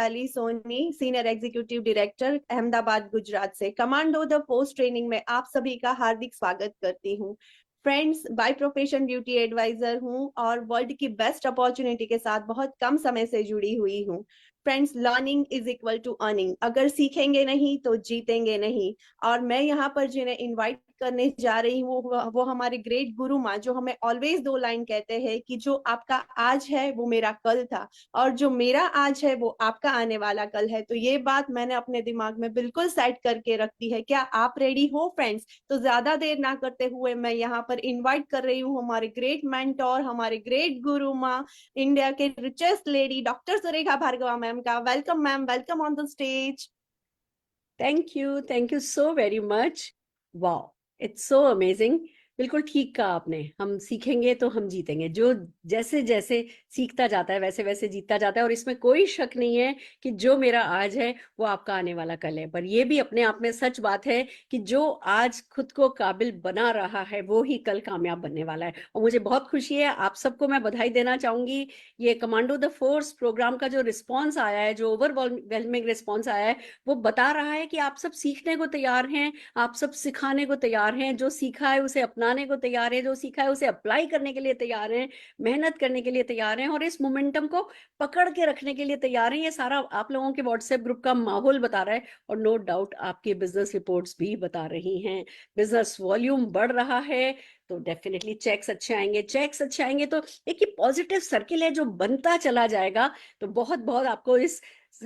Vaishali Soni, senior executive director, Ahmedabad, Gujarat से कमांडो the force training में आप सभी का हार्दिक स्वागत करती हूँ। Friends, by profession beauty adviser हूँ और वर्ल्ड की बेस्ट अपॉर्चुनिटी के साथ बहुत कम समय से जुड़ी हुई हूँ। Friends, learning is equal to earning. अगर सीखेंगे नहीं तो जीतेंगे नहीं। और मैं यहाँ पर जिन्हें इनवाइट करने जा रही हूँ वो हमारे ग्रेट गुरु माँ, जो हमें ऑलवेज दो लाइन कहते हैं कि जो आपका आज है वो मेरा कल था, और जो मेरा आज है वो आपका आने वाला कल है। तो ये बात मैंने अपने दिमाग में बिल्कुल सेट करके रखी है। क्या आप रेडी हो फ्रेंड्स? तो ज्यादा देर ना करते हुए मैं यहाँ पर इनवाइट कर रही हूँ हमारे ग्रेट मेंटोर, हमारे ग्रेट गुरु माँ, इंडिया के richest lady doctor Surekha Bhargava ma'am का। Welcome ma'am, welcome on the stage. Thank you so very much. Wow, it's so amazing. बिल्कुल ठीक कहा आपने, हम सीखेंगे तो हम जीतेंगे। जो जैसे जैसे सीखता जाता है वैसे वैसे जीतता जाता है, और इसमें कोई शक नहीं है कि जो मेरा आज है वो आपका आने वाला कल है। पर ये भी अपने आप में सच बात है कि जो आज खुद को काबिल बना रहा है वो ही कल कामयाब बनने वाला है। और मुझे बहुत खुशी है, आप सबको मैं बधाई देना चाहूंगी। ये कमांडो द फोर्स प्रोग्राम का जो रिस्पॉन्स आया है, जो ओवरवेलमिंग रिस्पॉन्स आया है, वो बता रहा है कि आप सब सीखने को तैयार हैं, आप सब सिखाने को तैयार हैं, जो सीखा है उसे अपनाने को तैयार है, जो सीखा है उसे अप्लाई करने के लिए तैयार हैं, मेहनत करने के लिए तैयार हैं, और इस मोमेंटम को पकड़ के रखने के लिए तैयार हैं। ये सारा आप लोगों के व्हाट्सएप ग्रुप का माहौल बता रहा है, और नो डाउट आपकी बिजनेस रिपोर्ट्स भी बता रही हैं। बिजनेस वॉल्यूम बढ़ रहा है तो डेफिनेटली चेक्स अच्छे आएंगे, चेक्स अच्छे आएंगे तो एक पॉजिटिव सर्किल है जो बनता चला जाएगा। तो बहुत बहुत आपको इस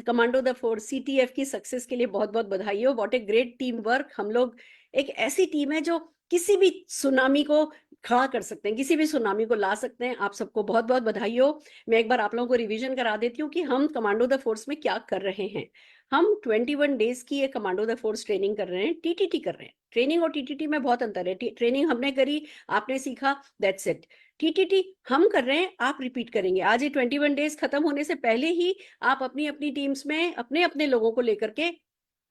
कमांडो द फोर्स CTF की सक्सेस के लिए बहुत बहुत बधाई हो। What a great team work. हम लोग एक ऐसी टीम है जो किसी भी सुनामी को खड़ा कर सकते हैं, किसी भी सुनामी को ला सकते हैं। आप सबको बहुत बहुत बधाई हो। मैं एक बार आप लोगों को रिवीजन करा देती हूँ कि हम कमांडो द फोर्स में क्या कर रहे हैं। हम 21 डेज की एक कमांडो द फोर्स ट्रेनिंग कर रहे हैं, TTT कर रहे हैं। ट्रेनिंग और TTT में बहुत अंतर है। ट्रेनिंग हमने करी, आपने सीखा, दैट्स इट। TTT हम कर रहे हैं, आप रिपीट करेंगे। आज ये 21 डेज खत्म होने से पहले ही आप अपनी अपनी टीम्स में अपने अपने लोगों को लेकर के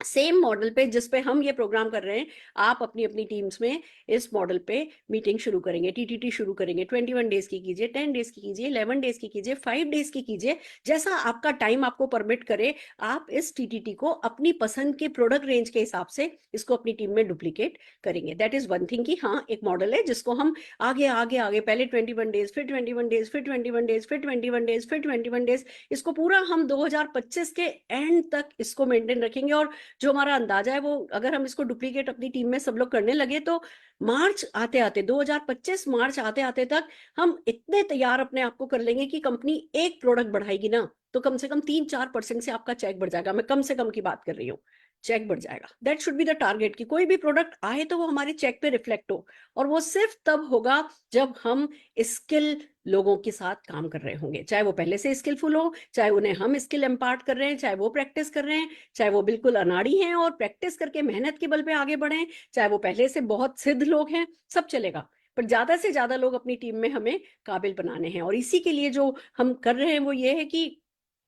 सेम मॉडल पे जिस पे हम ये प्रोग्राम कर रहे हैं, आप अपनी अपनी टीम्स में इस मॉडल पे मीटिंग शुरू करेंगे, TTT शुरू करेंगे। 21 डेज की कीजिए, 10 डेज की कीजिए, 11 डेज की कीजिए, 5 डेज की कीजिए, जैसा आपका टाइम आपको परमिट करे। आप इस TTT को अपनी पसंद के प्रोडक्ट रेंज के हिसाब से इसको अपनी टीम में डुप्लीकेट करेंगे। दैट इज वन थिंग कि हाँ, एक मॉडल है जिसको हम आगे आगे आगे पहले 21 डेज, फिर 21 डेज, फिर 21 डेज, फिर 21 डेज, फिर 21 डेज, इसको पूरा हम 2025 के एंड तक इसको मेंटेन रखेंगे। और जो हमारा अंदाजा है वो अगर हम इसको डुप्लीकेट अपनी टीम में सब लोग करने लगे तो मार्च आते आते 2025 मार्च आते आते तक हम इतने तैयार अपने आप को कर लेंगे कि कंपनी एक प्रोडक्ट बढ़ाएगी ना तो कम से कम 3-4% से आपका चेक बढ़ जाएगा। मैं कम से कम की बात कर रही हूँ, चेक बढ़ जाएगा। That should be the target कि कोई भी प्रोडक्ट आए तो वो हमारे चेक पे रिफ्लेक्ट हो। और वो सिर्फ तब होगा जब हम स्किल लोगों के साथ काम कर रहे होंगे, चाहे वो पहले से स्किलफुल हो, चाहे उन्हें हम स्किल इम्पार्ट कर रहे हैं, चाहे वो प्रैक्टिस कर रहे हैं, चाहे वो बिल्कुल अनाड़ी हैं और प्रैक्टिस करके मेहनत के बल पे आगे बढ़े, चाहे वो पहले से बहुत सिद्ध लोग हैं, सब चलेगा। पर ज्यादा से ज्यादा लोग अपनी टीम में हमें काबिल बनाने हैं। और इसी के लिए जो हम कर रहे हैं वो ये है कि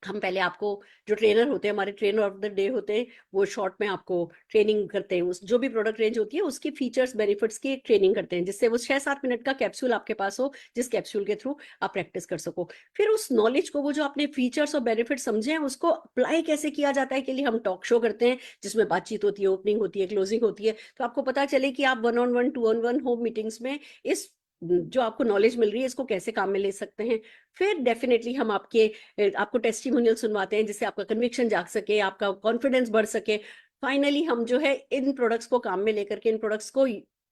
हम पहले आपको, जो ट्रेनर होते हैं, हमारे ट्रेनर ऑफ द डे होते हैं, वो शॉर्ट में आपको ट्रेनिंग करते हैं। उस जो भी प्रोडक्ट रेंज होती है उसकी फीचर्स बेनिफिट्स की ट्रेनिंग करते हैं, जिससे वो 6-7 मिनट का कैप्सूल आपके पास हो, जिस कैप्सूल के थ्रू आप प्रैक्टिस कर सको। फिर उस नॉलेज को, वो जो आपने फीचर्स और बेनिफिट समझे हैं, उसको अप्लाई कैसे किया जाता है के लिए हम टॉक शो करते हैं, जिसमें बातचीत होती है, ओपनिंग होती है, क्लोजिंग होती है। तो आपको पता चले कि आप 1-on-1, 2-on-1 होम मीटिंग्स में इस जो आपको नॉलेज मिल रही है इसको कैसे काम में ले सकते हैं। फिर डेफिनेटली हम आपको टेस्टिमोनियल सुनवाते हैं, जिससे आपका कन्विक्शन जाग सके, आपका कॉन्फिडेंस बढ़ सके। फाइनली हम जो है इन प्रोडक्ट्स को काम में लेकर के, इन प्रोडक्ट्स को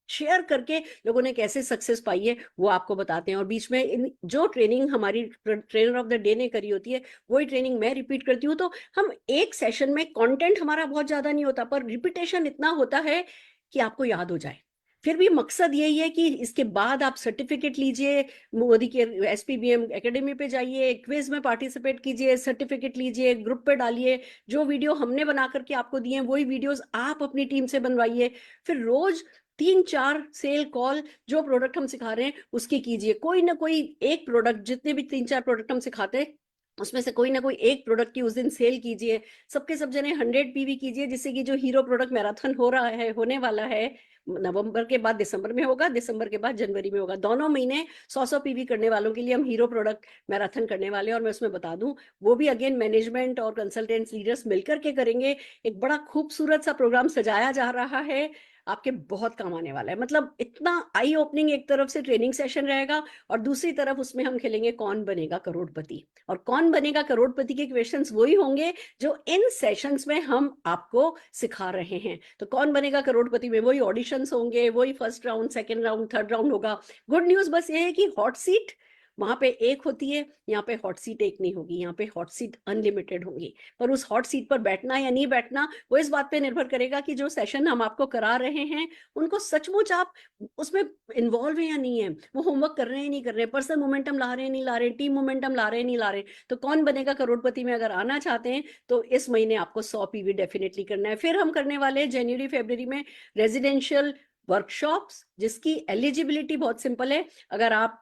शेयर करके लोगों ने कैसे सक्सेस पाई है वो आपको बताते हैं। और बीच में इन जो ट्रेनिंग हमारी ट्रेनर ऑफ द डे ने करी होती है वही ट्रेनिंग मैं रिपीट करती हूँ। तो हम एक सेशन में, कंटेंट हमारा बहुत ज्यादा नहीं होता पर रिपीटेशन इतना होता है कि आपको याद हो जाए। फिर भी मकसद यही है कि इसके बाद आप सर्टिफिकेट लीजिए, मोदी के SPBM एकेडमी पे जाइए, क्विज में पार्टिसिपेट कीजिए, सर्टिफिकेट लीजिए, ग्रुप पे डालिए। जो वीडियो हमने बना करके आपको दिए वही वीडियोस आप अपनी टीम से बनवाइए। फिर रोज 3-4 सेल कॉल, जो प्रोडक्ट हम सिखा रहे हैं उसकी कीजिए। कोई ना कोई एक प्रोडक्ट, जितने भी 3-4 प्रोडक्ट हम सिखाते हैं उसमें से कोई ना कोई एक प्रोडक्ट की उस दिन सेल कीजिए, सबके सब जने 100 पीवी कीजिए, जिससे कि जो हीरो प्रोडक्ट मैराथन हो रहा है, होने वाला है, नवंबर के बाद दिसंबर में होगा, दिसंबर के बाद जनवरी में होगा, दोनों महीने 100 पीवी करने वालों के लिए हम हीरो प्रोडक्ट मैराथन करने वाले हैं। और मैं उसमें बता दूं, वो भी अगेन मैनेजमेंट और कंसल्टेंट्स लीडर्स मिलकर के करेंगे। एक बड़ा खूबसूरत सा प्रोग्राम सजाया जा रहा है, आपके बहुत काम आने वाला है। मतलब इतना आई ओपनिंग, एक तरफ से ट्रेनिंग सेशन रहेगा और दूसरी तरफ उसमें हम खेलेंगे कौन बनेगा करोड़पति। और कौन बनेगा करोड़पति के क्वेश्चंस वही होंगे जो इन सेशंस में हम आपको सिखा रहे हैं। तो कौन बनेगा करोड़पति में वही ऑडिशंस होंगे, वही first round, second round, third round होगा। गुड न्यूज बस ये है कि हॉट सीट वहां पे एक होती है, यहाँ पे हॉट सीट एक नहीं होगी, यहाँ पे हॉट सीट अनलिमिटेड होंगी। पर उस हॉट सीट पर बैठना या नहीं बैठना वो इस बात पे निर्भर करेगा कि जो सेशन हम आपको करा रहे हैं उनको सचमुच आप उसमें इन्वॉल्व है या नहीं है, वो होमवर्क कर रहे हैं नहीं कर रहे हैं, पर्सनल मोमेंटम ला रहे हैं नहीं ला रहे हैं, टीम मोमेंटम ला रहे हैं नहीं ला रहे हैं। तो कौन बनेगा करोड़पति में अगर आना चाहते हैं तो इस महीने आपको 100 पीवी डेफिनेटली करना है। फिर हम करने वाले हैं जनवरी फरवरी में रेजिडेंशियल वर्कशॉप्स, जिसकी एलिजिबिलिटी बहुत सिंपल है। अगर आप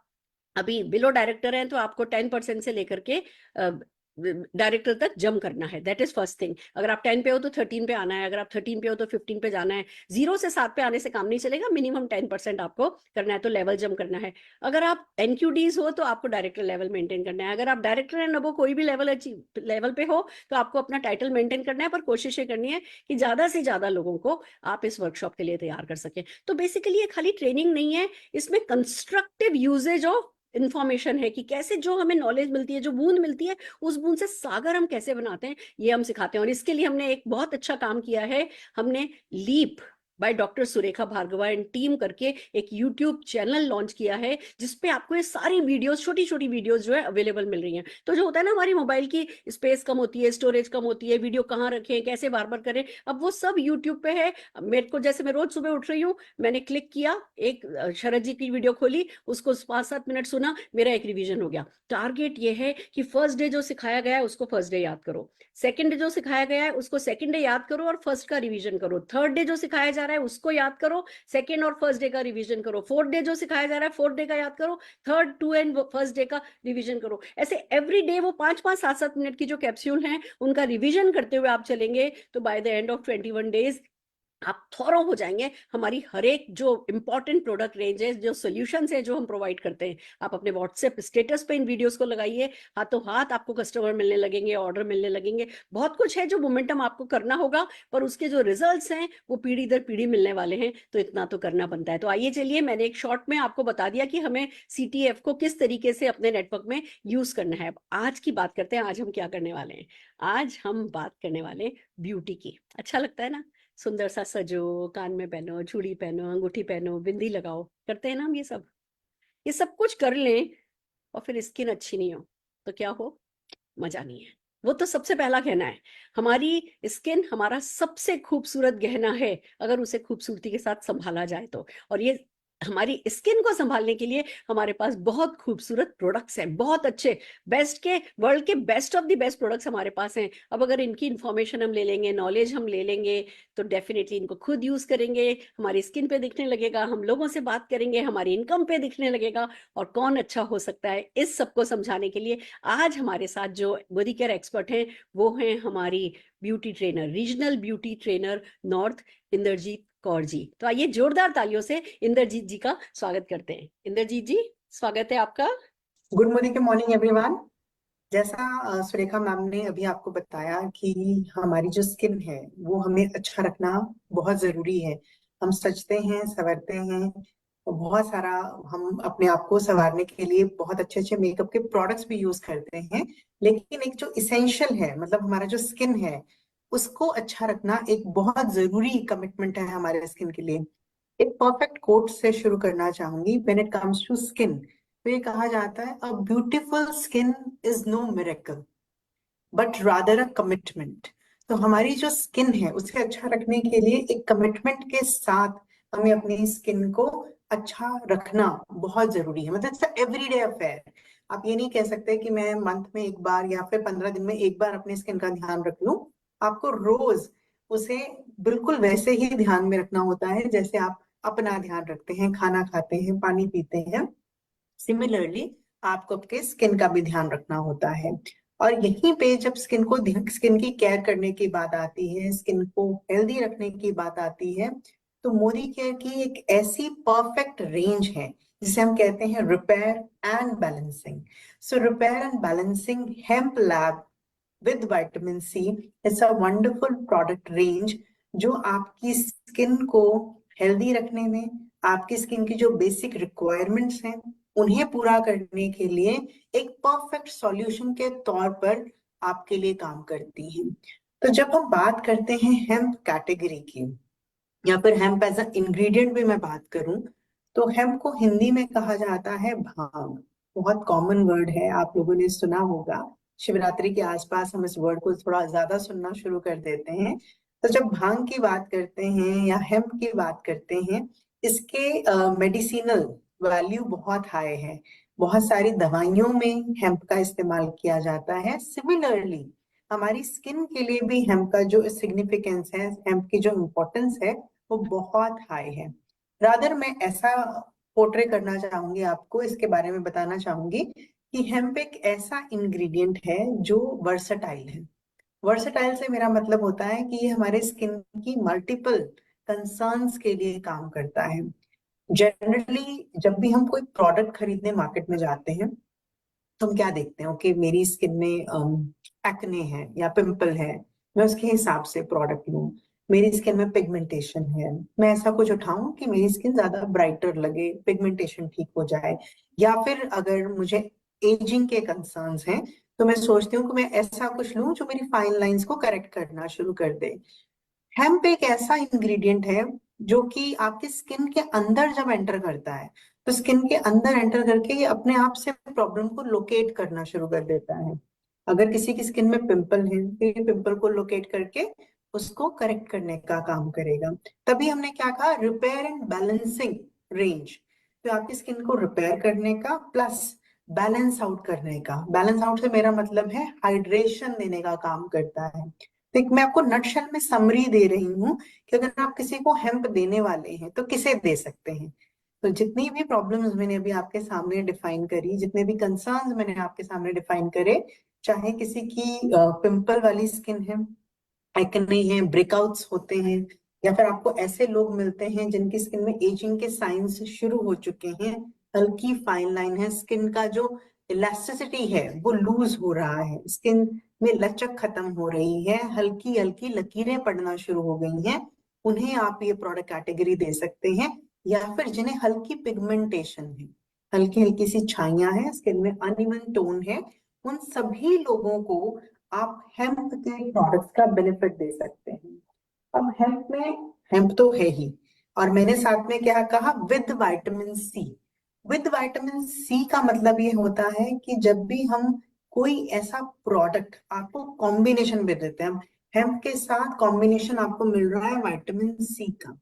अभी बिलो डायरेक्टर हैं तो आपको 10% से लेकर के डायरेक्टर तक जम करना है, दैट इज फर्स्ट थिंग। अगर आप 10 पे हो तो 13 पे आना है, अगर आप 13 पे हो तो 15 पे जाना है। 0 से 7 पे आने से काम नहीं चलेगा, मिनिमम 10% आपको करना है, तो लेवल जम करना है। अगर आप एनक्यूडीज हो तो आपको डायरेक्टर लेवल मेंटेन करना है। अगर आप डायरेक्टर एंड अबो कोई भी लेवल पे हो तो आपको अपना टाइटल मेंटेन करना है, पर कोशिश ये करनी है कि ज्यादा से ज्यादा लोगों को आप इस वर्कशॉप के लिए तैयार कर सकें। तो बेसिकली ये खाली ट्रेनिंग नहीं है, इसमें कंस्ट्रक्टिव यूजेज ऑफ इंफॉर्मेशन है कि कैसे जो हमें नॉलेज मिलती है, जो बूंद मिलती है, उस बूंद से सागर हम कैसे बनाते हैं, ये हम सिखाते हैं। और इसके लिए हमने एक बहुत अच्छा काम किया है, हमने leap by doctor Surekha Bhargava and team करके एक यूट्यूब चैनल लॉन्च किया है, जिसपे आपको ये सारी वीडियोस, छोटी छोटी वीडियोस जो है अवेलेबल मिल रही हैं। तो जो होता है ना, हमारी मोबाइल की स्पेस कम होती है, स्टोरेज कम होती है, वीडियो कहाँ रखें, कैसे बार बार करें, अब वो सब यूट्यूब पे है। मेरे को, जैसे मैं रोज सुबह उठ रही हूँ, मैंने क्लिक किया, एक शरद जी की वीडियो खोली, उसको 5-7 मिनट सुना, मेरा एक रिवीजन हो गया। टारगेट ये है कि फर्स्ट डे जो सिखाया गया है उसको फर्स्ट डे याद करो, सेकंड डे जो सिखाया गया है उसको सेकंड डे याद करो और फर्स्ट का रिवीजन करो, थर्ड डे जो सिखाया जा रहा है उसको याद करो, सेकंड और फर्स्ट डे का रिवीजन करो, फोर्थ डे जो सिखाया जा रहा है फोर्थ डे का याद करो, third two and first day का रिवीजन करो। ऐसे एवरी डे वो 5-5, 7-7 मिनट की जो कैप्सूल हैं उनका रिवीजन करते हुए आप चलेंगे तो by the end of 21 days आप थॉरो हो जाएंगे। हमारी हर एक जो इंपॉर्टेंट प्रोडक्ट रेंज है, जो सोल्यूशंस है जो हम प्रोवाइड करते हैं, आप अपने व्हाट्सएप स्टेटस पे इन वीडियोस को लगाइए, हाथों हाथ आपको कस्टमर मिलने लगेंगे, ऑर्डर मिलने लगेंगे। बहुत कुछ है जो मोमेंटम आपको करना होगा, पर उसके जो रिजल्ट्स हैं वो पीढ़ी दर पीढ़ी मिलने वाले हैं, तो इतना तो करना बनता है। तो आइए चलिए, मैंने एक शॉर्ट में आपको बता दिया कि हमें सीटीएफ को किस तरीके से अपने नेटवर्क में यूज करना है। अब आज की बात करते हैं, आज हम क्या करने वाले हैं। आज हम बात करने वाले ब्यूटी की। अच्छा लगता है ना, सुंदर सा सजो, कान में पहनो, चूड़ी पहनो, अंगूठी पहनो, बिंदी लगाओ, करते हैं ना हम ये सब कुछ कर लें और फिर स्किन अच्छी नहीं हो तो क्या हो, मजा नहीं है। वो तो सबसे पहला गहना है। हमारी स्किन हमारा सबसे खूबसूरत गहना है, अगर उसे खूबसूरती के साथ संभाला जाए तो। और ये हमारी स्किन को संभालने के लिए हमारे पास बहुत खूबसूरत प्रोडक्ट्स हैं, बहुत अच्छे, बेस्ट के, वर्ल्ड के best of the best products हमारे पास हैं। अब अगर इनकी इंफॉर्मेशन हम ले लेंगे, नॉलेज हम ले लेंगे, तो डेफिनेटली इनको खुद यूज करेंगे, हमारी स्किन पे दिखने लगेगा, हम लोगों से बात करेंगे, हमारी इनकम पे दिखने लगेगा। और कौन अच्छा हो सकता है, इस सबको समझाने के लिए आज हमारे साथ जो बॉडी केयर एक्सपर्ट हैं वो हैं हमारी beauty trainer, regional beauty trainer north, Inderjeet Kaur ji. तो आइए जोरदार तालियों से इंद्रजीत जी का स्वागत करते हैं। इंद्रजीत जी, स्वागत है आपका। Good morning everyone. जैसा सुरेखा मैम ने अभी आपको बताया कि हमारी जो स्किन है वो हमें अच्छा रखना बहुत जरूरी है। हम सजते हैं, संवरते हैं, और बहुत सारा हम अपने आप को संवारने के लिए बहुत अच्छे अच्छे मेकअप के प्रोडक्ट्स भी यूज करते हैं। लेकिन एक जो इसेंशियल है, मतलब हमारा जो स्किन है, उसको अच्छा रखना एक बहुत जरूरी कमिटमेंट है हमारे स्किन के लिए। एक परफेक्ट कोट से शुरू करना चाहूंगी। When it comes to skin, तो ये कहा जाता है, a beautiful skin is no miracle but rather a commitment. तो हमारी जो स्किन है उसे अच्छा रखने के लिए एक कमिटमेंट के साथ हमें अपनी स्किन को अच्छा रखना बहुत जरूरी है। मतलब इट्स एवरीडे अफेयर। आप ये नहीं कह सकते कि मैं मंथ में एक बार या फिर 15 दिन में एक बार अपनी स्किन का ध्यान रख लूं। आपको रोज उसे बिल्कुल वैसे ही ध्यान में रखना होता है जैसे आप अपना ध्यान रखते हैं, खाना खाते हैं, पानी पीते हैं। सिमिलरली आपको आपके स्किन का भी ध्यान रखना होता है। और यहीं पे जब स्किन की केयर करने की बात आती है, स्किन को हेल्दी रखने की बात आती है, तो मोदी केयर की एक ऐसी परफेक्ट रेंज है जिसे हम कहते हैं repair and balancing. So repair and balancing hemp lab with vitamin see it's a wonderful product range जो आपकी स्किन को हेल्दी रखने में, आपकी स्किन की जो बेसिक रिक्वायरमेंट्स हैं उन्हें पूरा करने के लिए एक परफेक्ट सॉल्यूशन के तौर पर आपके लिए काम करती है। तो जब हम बात करते हैं हेम्प कैटेगरी की या फिर हेम्प एज अ इंग्रेडिएंट भी मैं बात करूं, तो हेम्प को हिंदी में कहा जाता है भांग। बहुत कॉमन वर्ड है, आप लोगों ने सुना होगा। शिवरात्रि के आसपास हम इस वर्ड को थोड़ा ज्यादा सुनना शुरू कर देते हैं। तो जब भांग की बात करते हैं या हेम्प की बात करते हैं, इसके मेडिसिनल वैल्यू बहुत हाई है। बहुत सारी दवाइयों में हेम्प का इस्तेमाल किया जाता है। सिमिलरली हमारी स्किन के लिए भी हेम्प का जो सिग्निफिकेंस है, हेम्प की जो इम्पोर्टेंस है, वो बहुत हाई है। रादर मैं ऐसा पोर्ट्रे करना चाहूंगी, आपको इसके बारे में बताना चाहूंगी कि हेम्प एक ऐसा इंग्रेडिएंट है जो वर्सटाइल है। वर्सटाइल से मेरा मतलब होता है कि ये हमारे स्किन की मल्टीपल कंसर्न्स के लिए काम करता है। जनरली जब भी हम कोई प्रोडक्ट खरीदने मार्केट में जाते हैं, तो हम क्या देखते हैं, ओके मेरी स्किन में एक्ने है या पिंपल है, मैं उसके हिसाब से प्रोडक्ट लूं। मेरी स्किन में पिगमेंटेशन है, मैं ऐसा कुछ उठाऊं कि मेरी स्किन ज्यादा ब्राइटर लगे, पिगमेंटेशन ठीक हो जाए। या फिर अगर मुझे एजिंग के कंसर्न्स हैं, तो मैं सोचती हूँ कि मैं ऐसा कुछ लूं जो मेरी फाइन लाइंस को करेक्ट करना शुरू कर दे। हेम्प एक ऐसा इंग्रेडिएंट है जो कि आपकी स्किन के अंदर जब एंटर करता है, तो स्किन के अंदर एंटर करके ये अपने आप से प्रॉब्लम को लोकेट करना शुरू कर देता है। अगर किसी की स्किन में पिंपल है तो ये पिंपल को लोकेट करके उसको करेक्ट करने का काम करेगा। तभी हमने क्या कहा, रिपेयर एंड बैलेंसिंग रेंज। तो आपकी स्किन को रिपेयर करने का प्लस बैलेंस आउट करने का। बैलेंस आउट से मेरा मतलब है हाइड्रेशन देने का काम करता है। तो मैं आपको नटशेल में समरी दे रही हूँ कि अगर आप किसी को हेम्प देने वाले हैं तो किसे दे सकते हैं। तो जितनी भी प्रॉब्लम्स मैंने अभी आपके सामने डिफाइन करी, जितने भी कंसर्न्स मैंने आपके सामने डिफाइन करे, चाहे किसी की पिंपल वाली स्किन है, एक्ने है, ब्रेकआउट्स होते हैं, या फिर आपको ऐसे लोग मिलते हैं जिनकी स्किन में एजिंग के साइंस शुरू हो चुके हैं, हल्की फाइन लाइन है, स्किन का जो इलास्टिसिटी है वो लूज हो रहा है, स्किन में लचक खत्म हो रही है, हल्की हल्की लकीरें पड़ना शुरू हो गई हैं, उन्हें आप ये प्रोडक्ट कैटेगरी दे सकते हैं। या फिर जिन्हें हल्की पिगमेंटेशन है, हल्की हल्की सी छाइयां हैं, स्किन में अनइवन टोन है, उन सभी लोगों को आप हेम्प के प्रोडक्ट्स का बेनिफिट दे सकते हैं। अब हेम्प में, हेम्प तो है ही, और मैंने साथ में क्या कहा, with vitamin C. With vitamin C का मतलब ये होता है कि जब भी हम कोई ऐसा प्रोडक्ट आपको कॉम्बिनेशन में देते हैं, हेम्प के साथ कॉम्बिनेशन आपको मिल रहा है विटामिन सी का,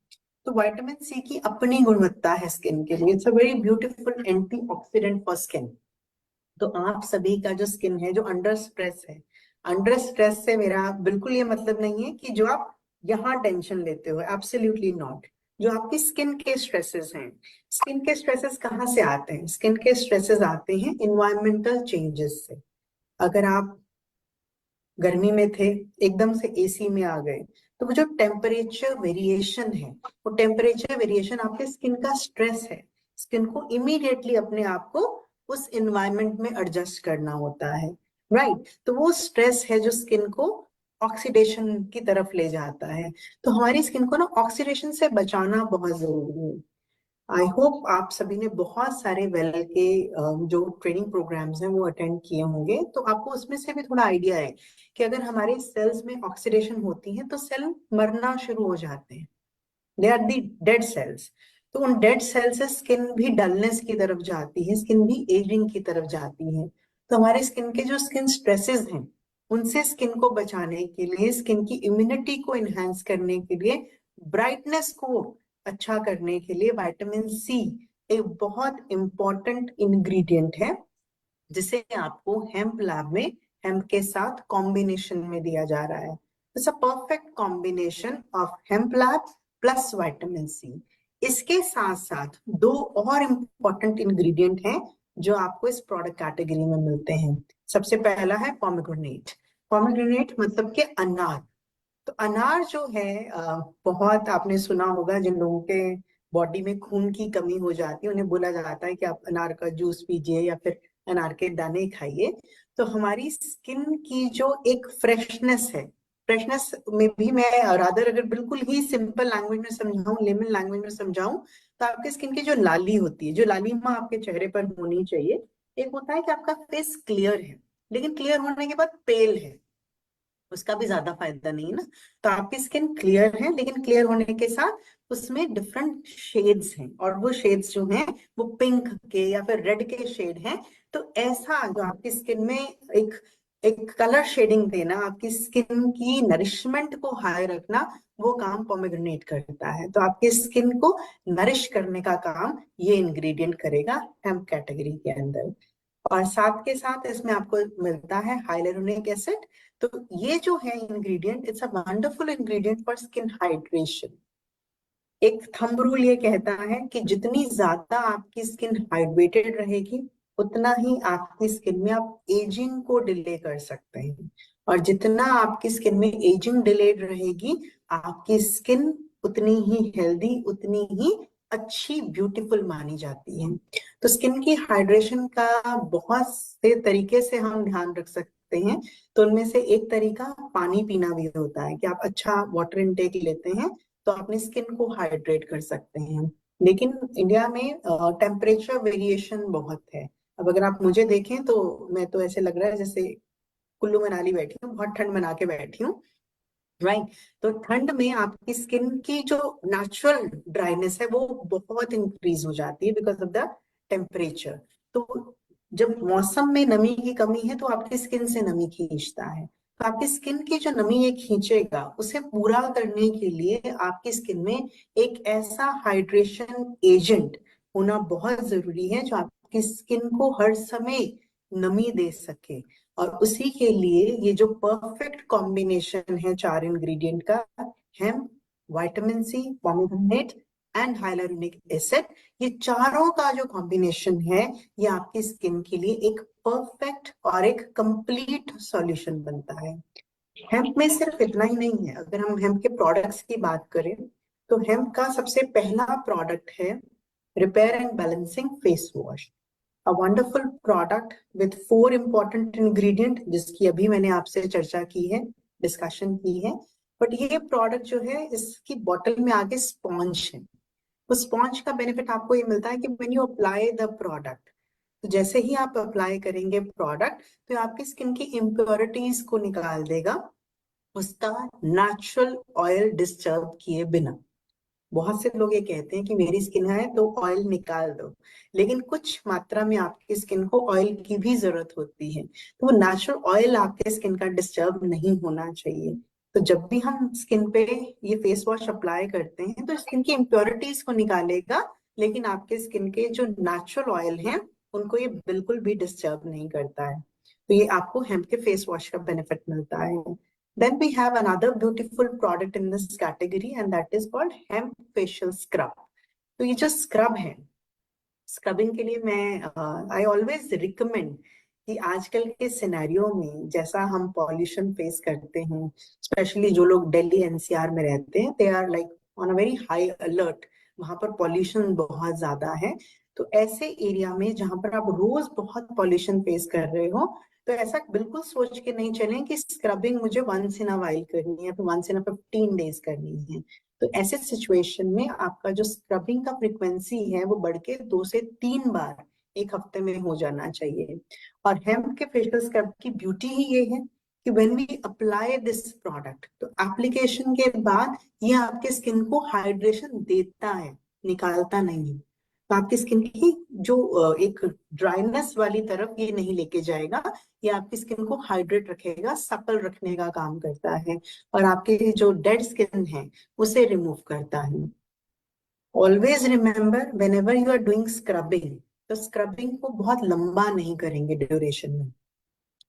तो विटामिन सी की अपनी गुणवत्ता है स्किन के लिए। It's a very beautiful antioxidant for skin. तो आप सभी का जो स्किन है जो अंडर स्ट्रेस है, अंडर स्ट्रेस से मेरा बिल्कुल ये मतलब नहीं है कि जो आप यहाँ टेंशन लेते हो, एब्सोल्युटली नॉट। जो आपकी स्किन के स्ट्रेसेस हैं, स्किन के स्ट्रेसेस कहाँ से आते हैं? स्किन के स्ट्रेसेस आते हैं इन्वायरमेंटल चेंजेस से। अगर आप गर्मी में थे, एकदम से एसी में आ गए, तो वो जो टेम्परेचर वेरिएशन है, वो टेम्परेचर वेरिएशन आपके स्किन का स्ट्रेस है। स्किन को इमीडिएटली अपने आप को उस एनवायरनमेंट में एडजस्ट करना होता है, राइट? तो वो स्ट्रेस है जो स्किन को ऑक्सीडेशन की तरफ ले जाता है। तो हमारी स्किन को ना ऑक्सीडेशन से बचाना बहुत जरूरी है। आई होप आप सभी ने बहुत सारे वेल के जो ट्रेनिंग प्रोग्राम्स हैं वो अटेंड किए होंगे, तो आपको उसमें से भी थोड़ा आइडिया है कि अगर हमारे सेल्स में ऑक्सीडेशन होती है तो सेल मरना शुरू हो जाते हैं, they are the dead cells. तो उन डेड सेल से स्किन भी डलनेस की तरफ जाती है, स्किन भी एजिंग की तरफ जाती है। तो हमारे स्किन के जो स्किन स्ट्रेसेस हैं, उनसे स्किन को बचाने के लिए, स्किन की इम्यूनिटी को इनहेंस करने के लिए, ब्राइटनेस को अच्छा करने के लिए विटामिन सी एक बहुत इंपॉर्टेंट इंग्रेडिएंट है, जिसे आपको हेम्प लैब में हेम्प के साथ कॉम्बिनेशन में दिया जा रहा है। It's a perfect combination of hemp lab plus vitamin C. इसके साथ साथ दो और इम्पोर्टेंट इंग्रेडिएंट हैं जो आपको इस प्रोडक्ट कैटेगरी में मिलते हैं। सबसे पहला है पोमेग्रेनेट। पोमेग्रेनेट मतलब कि अनार। तो अनार जो है बहुत आपने सुना होगा, जिन लोगों के बॉडी में खून की कमी हो जाती है उन्हें बोला जाता है कि आप अनार का जूस पीजिए या फिर अनार के दाने खाइए। तो हमारी स्किन की जो एक फ्रेशनेस है, फ्रेशनेस में भी मैं रादर अगर बिल्कुल ही सिंपल लैंग्वेज में समझाऊं, लेमन लैंग्वेज में समझाऊं, तो आपके स्किन की जो लाली होती है, जो लालिमा आपके चेहरे पर होनी चाहिए। एक होता है कि आपका फेस क्लियर है, लेकिन क्लियर होने के बाद पेल है, उसका भी ज्यादा फायदा नहीं है ना। तो आपकी स्किन क्लियर है, लेकिन क्लियर होने के साथ उसमें डिफरेंट शेड्स हैं, और वो शेड्स जो हैं वो पिंक के या फिर रेड के शेड हैं। तो ऐसा जो आपकी स्किन में एक एक कलर शेडिंग देना, आपकी स्किन की नरिशमेंट को हाई रखना, वो काम पोमेग्रेनेट करता है। तो आपकी स्किन को नरिश करने का काम ये इंग्रेडिएंट करेगा हेम्प कैटेगरी के अंदर। और साथ के साथ इसमें आपको मिलता है हाइलुरोनिक एसिड। तो ये जो है ingredient, it's a wonderful ingredient for skin hydration. एक थंब रूल ये कहता है कि जितनी ज्यादा आपकी स्किन हाइड्रेटेड रहेगी, उतना ही आपकी स्किन में आप एजिंग को डिले कर सकते हैं। और जितना आपकी स्किन में एजिंग डिलेड रहेगी, आपकी स्किन उतनी ही हेल्दी, उतनी ही अच्छी, ब्यूटीफुल मानी जाती है। तो स्किन की हाइड्रेशन का बहुत से तरीके से हम ध्यान रख सकते हैं। तो उनमें से एक तरीका पानी पीना भी होता है कि आप अच्छा वाटर इनटेक लेते हैं तो अपनी स्किन को हाइड्रेट कर सकते हैं। लेकिन इंडिया में टेम्परेचर वेरिएशन बहुत है। अब अगर आप मुझे देखें तो मैं तो ऐसे लग रहा है जैसे कुल्लू मनाली बैठी हूँ, बहुत ठंड मना के बैठी हूँ, राइट। तो ठंड में आपकी स्किन की जो नेचुरल ड्राइनेस है वो बहुत इंक्रीज हो जाती है बिकॉज ऑफ द टेम्परेचर। तो जब मौसम में नमी की कमी है तो आपकी स्किन से नमी खींचता है। तो आपकी स्किन की जो नमी ये खींचेगा, उसे पूरा करने के लिए आपकी स्किन में एक ऐसा हाइड्रेशन एजेंट होना बहुत जरूरी है जो आपकी स्किन को हर समय नमी दे सके। और उसी के लिए ये जो परफेक्ट कॉम्बिनेशन है चार इंग्रेडिएंट का, hemp, vitamin C, pomegranate and hyaluronic acid, ये चारों का जो कॉम्बिनेशन है, ये आपकी स्किन के लिए एक परफेक्ट और एक कंप्लीट सॉल्यूशन बनता है। हेम्प में सिर्फ इतना ही नहीं है। अगर हम हेम्प के प्रोडक्ट्स की बात करें तो हेम्प का सबसे पहला प्रोडक्ट है repair and balancing face wash. A wonderful product with 4 important ingredient, जिसकी अभी मैंने आपसे चर्चा की है, डिस्कशन की है। बट ये प्रोडक्ट जो है, इसकी बॉटल में आगे स्पॉन्ज है। उस स्पॉन्ज का बेनिफिट आपको ये मिलता है कि when you apply the product, तो जैसे ही आप अप्लाई करेंगे प्रोडक्ट, तो आपकी स्किन की इम्प्योरिटीज को निकाल देगा, उसका नेचुरल ऑयल डिस्टर्ब किए बिना। बहुत से लोग ये कहते हैं कि मेरी स्किन है तो ऑयल निकाल दो, लेकिन कुछ मात्रा में आपकी स्किन को ऑयल की भी जरूरत होती है। तो वो नेचुरल ऑयल आपके स्किन का डिस्टर्ब नहीं होना चाहिए। तो जब भी हम स्किन पे ये फेस वॉश अप्लाई करते हैं तो स्किन की इम्प्योरिटीज को निकालेगा, लेकिन आपके स्किन के जो नेचुरल ऑयल हैं उनको ये बिल्कुल भी डिस्टर्ब नहीं करता है। तो ये आपको हेम्प के फेस वॉश का बेनिफिट मिलता है। Then we have another beautiful product in this category, and that is called hemp facial scrub. तो ये जो स्क्रब है, स्क्रबिंग के लिए मैं आई ऑलवेज रिकमेंड कि आजकल के सिनेरियो में जैसा हम पॉल्यूशन फेस करते हैं, स्पेशली जो लोग दिल्ली एनसीआर में रहते हैं, they are like on a very high alert. वहां पर पॉल्यूशन बहुत ज्यादा है। तो ऐसे एरिया में जहां पर आप रोज बहुत पॉल्यूशन फेस कर रहे हो, तो ऐसा बिल्कुल सोच के नहीं चलें कि स्क्रबिंग मुझे वंस इन अ वाइल करनी है, तो वंस इन अ 15 डेज करनी है। तो ऐसे सिचुएशन में आपका जो स्क्रबिंग का फ्रीक्वेंसी है वो बढ़ के 2 से 3 बार एक हफ्ते में हो जाना चाहिए। और हेम्प के फेशियल स्क्रब की ब्यूटी ही ये है कि when we apply this product, तो एप्लीकेशन के बाद ये आपके स्किन को हाइड्रेशन देता है, निकालता नहीं है। तो आपकी स्किन की जो एक ड्राइनेस वाली तरफ ये नहीं लेके जाएगा, ये आपकी स्किन को हाइड्रेट रखेगा, सपल रखने का काम करता है, और आपके जो डेड स्किन है उसे रिमूव करता है। Always remember whenever you are doing scrubbing, तो स्क्रबिंग को बहुत लंबा नहीं करेंगे ड्यूरेशन में।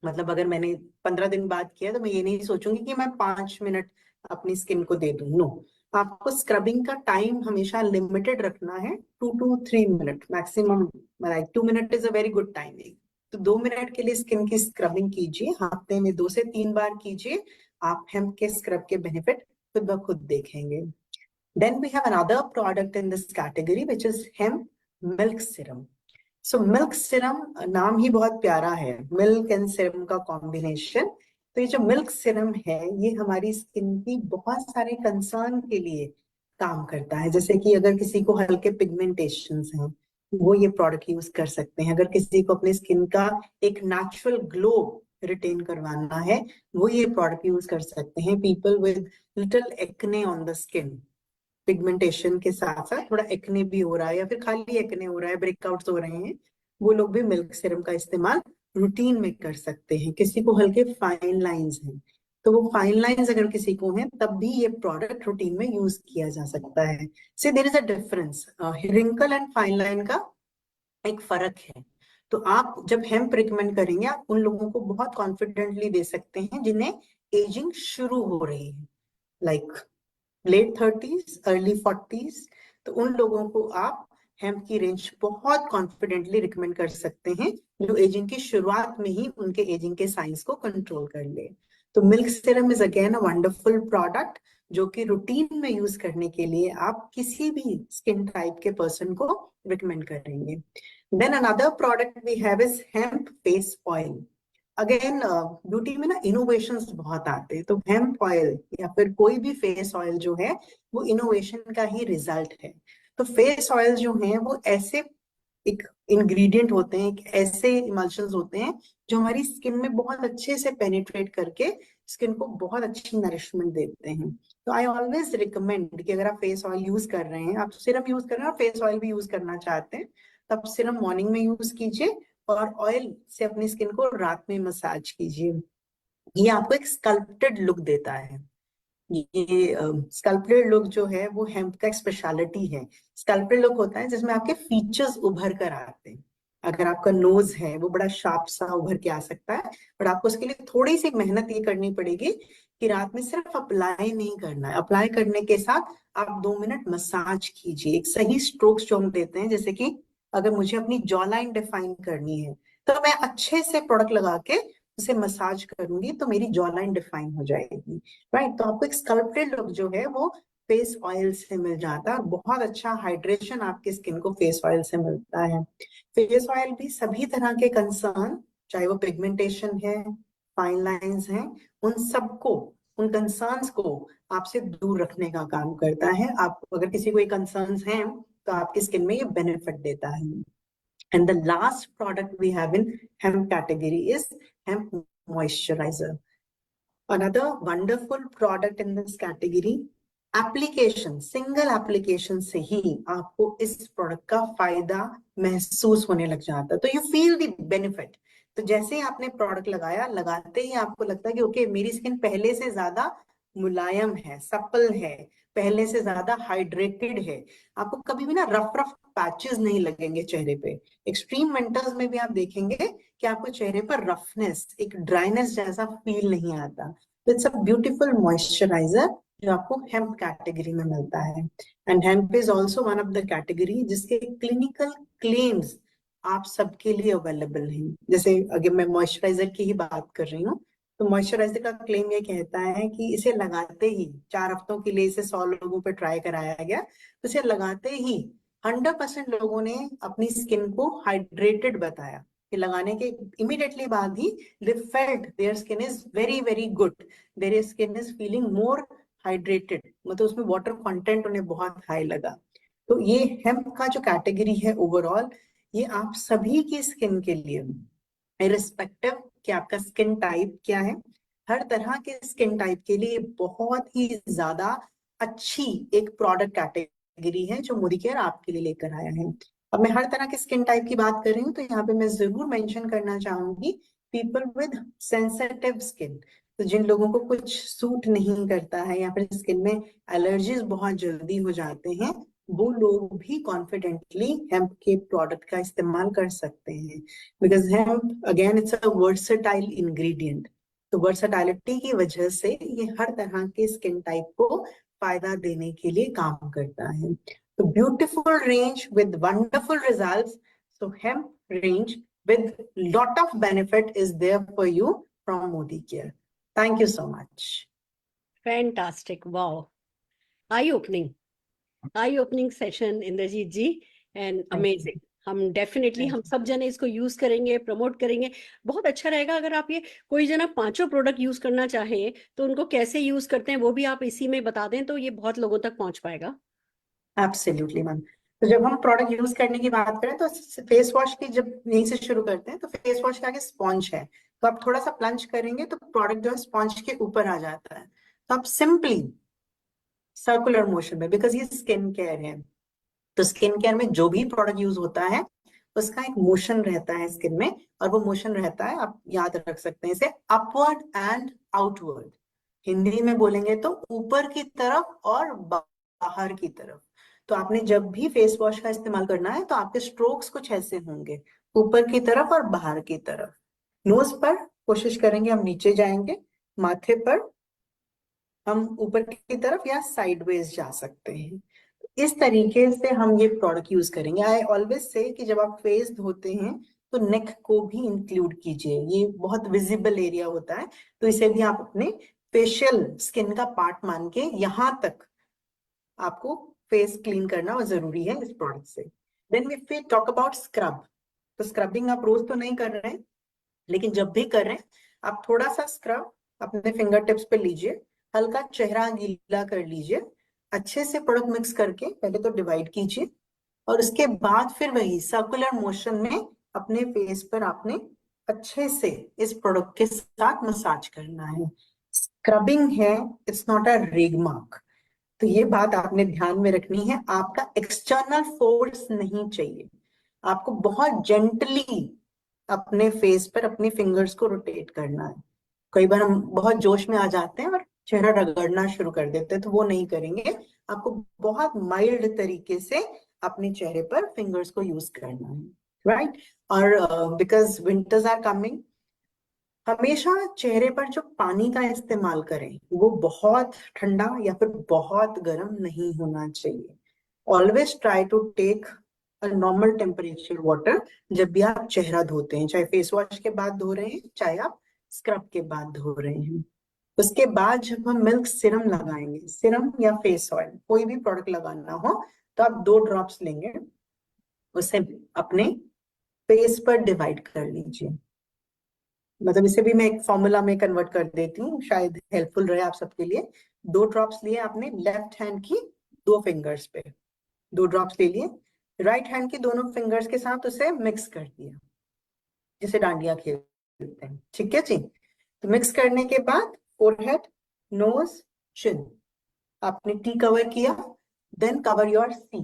मतलब अगर मैंने 15 दिन बाद किया तो मैं ये नहीं सोचूंगी कि मैं 5 मिनट अपनी स्किन को दे दूं। नो, आपको स्क्रबिंग का टाइम हमेशा लिमिटेड रखना है, 2 to 3 minute maximum. Like 2 minute is a very good timing. तो 2 मिनट के लिए स्किन की स्क्रबिंग कीजिए, हफ्ते में 2 से 3 बार कीजिए। आप हेम्प के स्क्रब के बेनिफिट खुद ब खुद देखेंगे। Then we have another product in this category, which is hemp milk serum. So milk serum नाम ही बहुत प्यारा है, मिल्क एंड सीरम का कॉम्बिनेशन। तो ये जो मिल्क सीरम है, ये हमारी स्किन की बहुत सारे कंसर्न के लिए काम करता है। जैसे कि अगर किसी को हल्के पिगमेंटेशंस हैं, वो ये प्रोडक्ट यूज कर सकते हैं। अगर किसी को अपनी स्किन का एक नेचुरल ग्लो रिटेन करवाना है, वो ये प्रोडक्ट यूज कर सकते हैं। People with little acne on the skin, pigmentation के साथ साथ थोड़ा एक्ने भी हो रहा है या फिर खाली एक्ने हो रहा है, ब्रेकआउट्स हो रहे हैं, वो लोग भी मिल्क सीरम का इस्तेमाल रूटीन में कर सकते हैं। किसी को हल्के फाइन लाइंस हैं, तो वो फाइन लाइंस अगर किसी को हैं, तब भी ये प्रोडक्ट रूटीन में यूज किया जा सकता है। Say there is a difference, wrinkle and fine line का एक फर्क है। तो आप जब हेम्प रिकमेंड करेंगे, आप उन लोगों को बहुत कॉन्फिडेंटली दे सकते हैं जिन्हें एजिंग शुरू हो रही है, like late 30s early 40s। तो उन लोगों को आप हेम्प की रेंज बहुत कॉन्फिडेंटली रिकमेंड कर सकते हैं, जो एजिंग की शुरुआत में ही उनके एजिंग के साइंस को कंट्रोल कर ले। तो milk serum is again a wonderful product, जो कि रूटीन में यूज करने के लिए आप किसी भी स्किन टाइप के पर्सन को रिकमेंड करेंगे। Then another product we have is hemp face oil. Again beauty में ना इनोवेशंस बहुत आते हैं, तो हेम्प ऑयल या फिर कोई भी फेस ऑयल जो है, वो इनोवेशन का ही रिजल्ट है। तो फेस ऑयल जो है, वो ऐसे एक इंग्रेडिएंट होते हैं, एक ऐसे इमल्शंस होते हैं जो हमारी स्किन में बहुत अच्छे से पेनिट्रेट करके स्किन को बहुत अच्छी नरिशमेंट देते हैं। तो आई ऑलवेज रिकमेंड कि अगर आप फेस ऑयल यूज कर रहे हैं, आप सिरम यूज कर रहे हैं और फेस ऑयल भी यूज करना चाहते हैं, तो आप सिरम मॉर्निंग में यूज कीजिए और ऑयल से अपनी स्किन को रात में मसाज कीजिए। ये आपको एक स्कल्प्टेड लुक देता है। ये स्कल्प्टेड लुक जो है, वो हेम्प का एक स्पेशलिटी है। स्कल्प्टेड लुक होता है जिसमें आपके फीचर्स उभर कर आते हैं। अगर आपका नोज है, वो बड़ा शार्प सा उभर के आ सकता है, बट आपको उसके लिए थोड़ी सी मेहनत ये करनी पड़ेगी कि रात में सिर्फ अप्लाई नहीं करना है, अप्लाई करने के साथ आप 2 मिनट मसाज कीजिए। एक सही स्ट्रोक्स जो हम देते हैं, जैसे कि अगर मुझे अपनी जॉ लाइन डिफाइन करनी है, तो मैं अच्छे से प्रोडक्ट लगा के उसे मसाज करूंगी, तो मेरी जॉ लाइन डिफाइन हो जाएगी, राइट। तो आपको एक स्कल्प्टेड लुक जो है, वो फेस ऑयल से मिल जाता है। बहुत अच्छा हाइड्रेशन आपकी स्किन को फेस ऑयल से मिलता है। फेस ऑयल भी सभी तरह के कंसर्न, चाहे वो पिगमेंटेशन है, फाइन लाइंस हैं, उन सबको, उन कंसर्न्स को आपसे दूर रखने का काम करता है। आप अगर किसी को ये कंसर्न्स हैं, तो आपकी स्किन में ये बेनिफिट देता है। And the last product we have in hemp category is hemp moisturizer. Another wonderful product in this category, application, single application से ही आपको इस प्रोडक्ट का फायदा महसूस होने लग जाता है। तो यू फील द बेनिफिट। तो जैसे ही आपने प्रोडक्ट लगाया, लगाते ही आपको लगता है कि ओके, मेरी स्किन पहले से ज्यादा मुलायम है, सप्पल है, पहले से ज्यादा हाइड्रेटेड है। आपको कभी भी ना रफ रफ पैचेस नहीं लगेंगे चेहरे पे। एक्सट्रीम विंटर्स में भी आप देखेंगे कि आपको चेहरे पर रफनेस, एक ड्राइनेस जैसा फील नहीं आता। तो इट्स अ ब्यूटीफुल मॉइस्चराइजर जो आपको हेम्प कैटेगरी में मिलता है। And hemp is also one of the category जिसके क्लिनिकल क्लेम्स आप सबके लिए अवेलेबल हैं। जैसे अगर मैं मॉइस्चराइजर की ही बात कर रही हूँ, तो मॉइस्चराइजर का क्लेम ये कहता है कि इसे लगाते ही 4 हफ्तों के लिए इसे 100 लोगों पे ट्राई कराया गया, तो इसे लगाते ही 100% लोगों ने अपनी स्किन को हाइड्रेटेड बताया। कि लगाने के इमीडिएटली बाद ही they felt their skin is very very good, their skin is feeling more hydrated, मतलब उसमें वाटर कंटेंट उन्हें बहुत हाई लगा। तो ये हेम्प का जो कैटेगरी है ओवरऑल, ये आप सभी की स्किन के लिए, इरिस्पेक्टिव कि आपका स्किन टाइप क्या है, हर तरह के स्किन टाइप के लिए बहुत ही ज्यादा अच्छी एक प्रोडक्ट कैटेगरी है जो मोदी केयर आपके लिए लेकर आया है। अब मैं हर तरह के स्किन टाइप की बात कर रही हूँ, तो यहाँ पे मैं जरूर मेंशन करना चाहूंगी पीपल विद सेंसिटिव स्किन। तो जिन लोगों को कुछ सूट नहीं करता है या फिर स्किन में एलर्जीज बहुत जल्दी हो जाते हैं, वो लोग भी कॉन्फिडेंटली हेम्प के प्रोडक्ट का इस्तेमाल कर सकते हैं। Because hemp again it's a versatile ingredient. तो वर्सेटाइलिटी की वजह से ये हर तरह के स्किन टाइप को फायदा देने के लिए काम करता है। तो beautiful range with wonderful results. So hemp range with lot of benefit is there for you from Modi Care. Thank you so much. Fantastic, wow, eye opening session Indrajeet ji, and Thank you. Amazing. हम definitely Thank हम you. सब जने इसको use करेंगे, promote करेंगे। बहुत अच्छा रहेगा अगर आप ये कोई जना 5 प्रोडक्ट यूज करना चाहे तो उनको कैसे यूज करते हैं वो भी आप इसी में बता दें, तो ये बहुत लोगों तक पहुंच पाएगा। Absolutely ma'am. तो जब हम प्रोडक्ट यूज करने की बात करें तो फेस वॉश की जब यहीं से शुरू करते हैं, तो फेस वॉश के आगे स्पॉन्ज है, तो आप थोड़ा सा प्लंज करेंगे तो प्रोडक्ट जो है स्पॉन्ज के ऊपर आ जाता है। तो आप सिंपली सर्कुलर मोशन में, बिकॉज ये स्किन केयर है, तो स्किन केयर में जो भी प्रोडक्ट यूज होता है उसका एक मोशन रहता है स्किन में, और वो मोशन रहता है, आप याद रख सकते हैं इसे, अपवर्ड एंड आउटवर्ड। हिंदी में बोलेंगे तो ऊपर की तरफ और बाहर की तरफ। तो आपने जब भी फेस वॉश का इस्तेमाल करना है तो आपके स्ट्रोक्स कुछ ऐसे होंगे, ऊपर की तरफ और बाहर की तरफ। नोज पर कोशिश करेंगे हम नीचे जाएंगे, माथे पर हम ऊपर की तरफ या साइडवेज जा सकते हैं। इस तरीके से हम ये प्रोडक्ट यूज करेंगे। आई ऑलवेज से कि जब आप फेस धोते हैं तो नेक को भी इंक्लूड कीजिए, ये बहुत विजिबल एरिया होता है, तो इसे भी आप अपने फेशियल स्किन का पार्ट मान के यहां तक आपको फेस क्लीन करना और जरूरी है इस प्रोडक्ट से। Then if we talk about scrub, तो स्क्रबिंग आप रोज तो नहीं कर रहे हैं, लेकिन जब भी कर रहे हैं आप थोड़ा सा स्क्रब अपने फिंगर टिप्स पे लीजिए, हल्का चेहरा गीला कर लीजिए, अच्छे से प्रोडक्ट मिक्स करके पहले तो डिवाइड कीजिए, और उसके बाद फिर वही सर्कुलर मोशन में अपने फेस पर आपने अच्छे से इस प्रोडक्ट के साथ मसाज करना है। स्क्रबिंग है, इट्स नॉट अ रेगमार्क। तो ये बात आपने ध्यान में रखनी है, आपका एक्सटर्नल फोर्स नहीं चाहिए, आपको बहुत जेंटली अपने फेस पर अपनी फिंगर्स को रोटेट करना है। कई बार हम बहुत जोश में आ जाते हैं और चेहरा रगड़ना शुरू कर देते हैं, तो वो नहीं करेंगे। आपको बहुत माइल्ड तरीके से अपने चेहरे पर फिंगर्स को यूज करना है, राइट। और बिकॉज विंटर्स आर कमिंग, हमेशा चेहरे पर जो पानी का इस्तेमाल करें वो बहुत ठंडा या फिर बहुत गर्म नहीं होना चाहिए। Always try to take a normal temperature water जब भी आप चेहरा धोते हैं, चाहे फेस वॉश के बाद धो रहे हैं, चाहे आप स्क्रब के बाद धो रहे हैं। उसके बाद जब हम मिल्क सिरम लगाएंगे, सिरम या फेस ऑयल कोई भी प्रोडक्ट लगाना हो, तो आप 2 ड्रॉप्स लेंगे, उसे अपने फेस पर डिवाइड कर लीजिए। मतलब इसे भी मैं एक फॉर्मूला में कन्वर्ट कर देती हूँ, शायद हेल्पफुल रहे आप सबके लिए। 2 ड्रॉप्स लिए आपने लेफ्ट हैंड की 2 फिंगर्स पे, 2 ड्रॉप्स ले लिए, राइट हैंड की दोनों फिंगर्स के साथ उसे मिक्स कर दिया, जैसे डांडिया खेलते हैं, ठीक है जी। तो मिक्स करने के बाद फोरहेड, नोज, चिन, आपने टी कवर किया, then cover your C,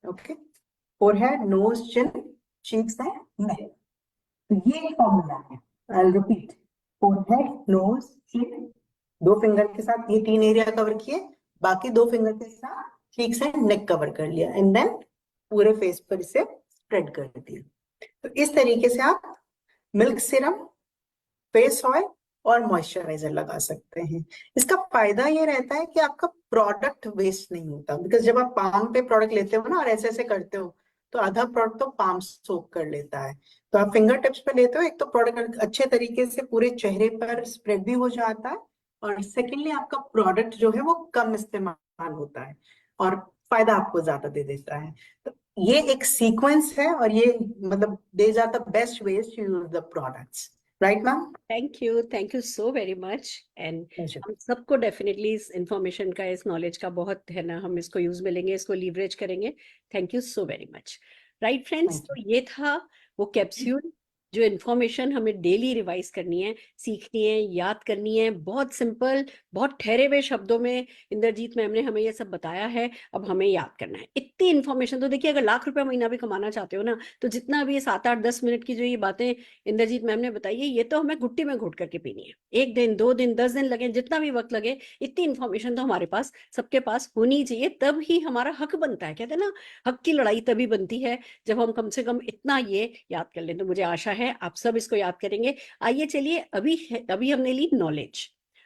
okay. Forehead, nose, chin, cheeks and neck. तो ये एक फॉर्मूला है, I repeat, forehead, nose, chin, 2 finger के साथ ये 3 एरिया कवर किए, बाकी 2 फिंगर के साथ चीक्स एंड नेक कवर कर लिया, एंड देन पूरे फेस पर इसे स्प्रेड कर दिया। तो इस तरीके से आप मिल्क सिरम, फेस ऑयल और मॉइस्चराइजर लगा सकते हैं। इसका फायदा ये रहता है कि आपका प्रोडक्ट वेस्ट नहीं होता, बिकॉज जब आप पाम पे प्रोडक्ट लेते हो ना और ऐसे ऐसे करते हो तो आधा प्रोडक्ट तो पाम सोक कर लेता है। तो आप फिंगर टिप्स पे लेते हो, एक तो प्रोडक्ट अच्छे तरीके से पूरे चेहरे पर स्प्रेड भी हो जाता है, और सेकेंडली आपका प्रोडक्ट जो है वो कम इस्तेमाल होता है और फायदा आपको ज्यादा दे देता है। तो ये एक सीक्वेंस है, और ये मतलब these are the best ways to use the products, right ma'am? Thank you so very much. And Pleasure. हम सबको डेफिनेटली इस इंफॉर्मेशन का, इस नॉलेज का बहुत है ना, हम इसको यूज में लेंगे, इसको लीवरेज करेंगे। Thank you so very much. Right friends, Thank तो ये था वो कैप्सूल जो इन्फॉर्मेशन हमें डेली रिवाइज करनी है, सीखनी है, याद करनी है। बहुत सिंपल, बहुत ठहरे हुए शब्दों में इंद्रजीत मैम ने हमें ये सब बताया है, अब हमें याद करना है। इतनी इन्फॉर्मेशन तो देखिए, अगर लाख रुपया महीना भी कमाना चाहते हो ना, तो जितना भी ये 7-8-10 मिनट की जो ये बातें इंद्रजीत मैम ने बताई है, ये तो हमें घुट्टी में घोट करके पीनी है। 1 दिन, 2 दिन, 10 दिन लगे, जितना भी वक्त लगे, इतनी इन्फॉर्मेशन तो हमारे पास, सबके पास होनी चाहिए, तब ही हमारा हक बनता है। कहते हैं ना, हक की लड़ाई तभी बनती है जब हम कम से कम इतना ये याद कर लें। तो मुझे आशा है आप सब इसको याद करेंगे। आइए चलिए, अभी हमने ली नॉलेज,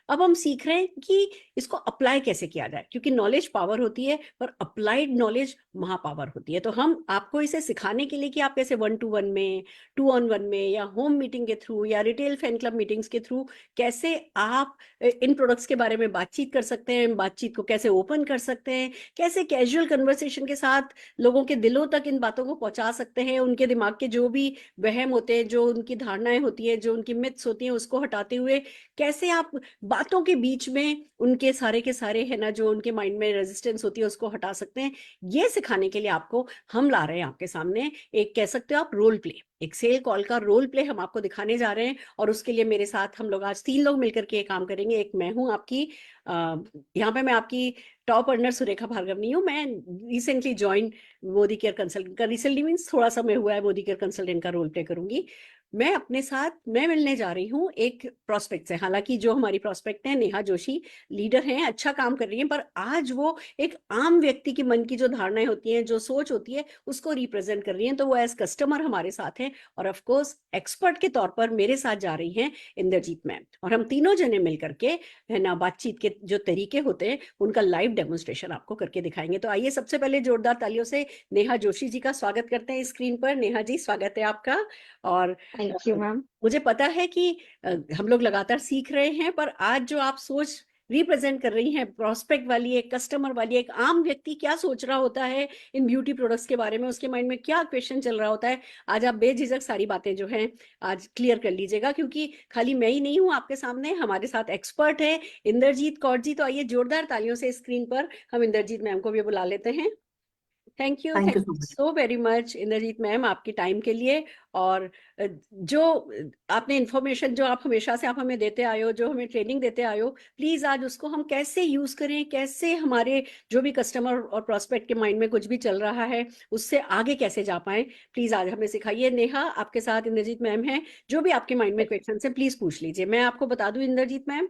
अब हम सीख रहे हैं कि इसको अप्लाई कैसे किया जाए, क्योंकि नॉलेज पावर होती है पर अप्लाइड नॉलेज महापावर होती है। तो हम आपको इसे सिखाने के लिए कि आप कैसे 1-to-1 में, 2-on-1 में, या होम मीटिंग के थ्रू, या रिटेल फैन क्लब मीटिंग्स के थ्रू कैसे आप इन प्रोडक्ट्स के बारे में बातचीत कर सकते हैं, बातचीत को कैसे ओपन कर सकते हैं, कैसे कैजुअल कन्वर्सेशन के साथ लोगों के दिलों तक इन बातों को पहुंचा सकते हैं, उनके दिमाग के जो भी वहम होते हैं, जो उनकी धारणाएं होती है, जो उनकी मिथ्स होती हैं, उसको हटाते हुए कैसे आप बातों के बीच में उनके सारे के सारे है ना, जो उनके माइंड में रेजिस्टेंस होती है उसको हटा सकते हैं। ये सिखाने के लिए आपको हम ला रहे हैं आपके सामने एक, कह सकते हो आप, रोल प्ले, एक सेल कॉल का रोल प्ले हम आपको दिखाने जा रहे हैं। और उसके लिए मेरे साथ हम लोग आज 3 लोग मिलकर के ये काम करेंगे। एक मैं हूं आपकी, यहाँ पे मैं आपकी टॉप अर्नर सुरेखा भार्गव नहीं हूँ, मैं recently join Modi care consultant का, रिसेंटली मीन्स थोड़ा समय हुआ है, मोदी केयर कंसल्टेंट का रोल प्ले करूंगी। मैं अपने साथ मैं मिलने जा रही हूँ एक प्रोस्पेक्ट से। हालांकि जो हमारी प्रोस्पेक्ट है नेहा जोशी, लीडर हैं, अच्छा काम कर रही हैं, पर आज वो एक आम व्यक्ति के मन की जो धारणाएं होती हैं, जो सोच होती है, उसको रिप्रेजेंट कर रही हैं। तो वो एज कस्टमर हमारे साथ हैं, और ऑफ कोर्स एक्सपर्ट के तौर पर मेरे साथ जा रही हैं इंद्रजीत मैम। और हम तीनों जने मिलकर के है ना, बातचीत के जो तरीके होते हैं उनका लाइव डेमोन्स्ट्रेशन आपको करके दिखाएंगे। तो आइए सबसे पहले जोरदार तालियों से नेहा जोशी जी का स्वागत करते हैं स्क्रीन पर। नेहा जी, स्वागत है आपका। और थैंक यू मैम। मुझे पता है कि हम लोग लगातार सीख रहे हैं, पर आज जो आप सोच रिप्रेजेंट कर रही हैं, प्रोस्पेक्ट वाली, एक कस्टमर वाली, एक आम व्यक्ति क्या सोच रहा होता है इन ब्यूटी प्रोडक्ट्स के बारे में, उसके माइंड में क्या क्वेश्चन चल रहा होता है, आज आप बेझिझक सारी बातें जो हैं आज क्लियर कर लीजिएगा। क्योंकि खाली मैं ही नहीं हूं आपके सामने, हमारे साथ एक्सपर्ट है इंद्रजीत कौर जी। तो आइए जोरदार तालियों से स्क्रीन पर हम इंद्रजीत मैम को भी बुला लेते हैं। Thank you thank you so much. So very much Indrajeet ma'am, आपकी टाइम के लिए। और जो आपने इंफॉर्मेशन जो आप हमेशा से आप हमें देते आए हो, जो हमें ट्रेनिंग देते आए हो, प्लीज आज उसको हम कैसे यूज करें, कैसे हमारे जो भी कस्टमर और प्रोस्पेक्ट के माइंड में कुछ भी चल रहा है उससे आगे कैसे जा पाए, प्लीज आज हमें सिखाइए। नेहा, आपके साथ इंद्रजीत मैम है, जो भी आपके माइंड में क्वेश्चन है प्लीज पूछ लीजिए। मैं आपको बता दूं इंद्रजीत मैम,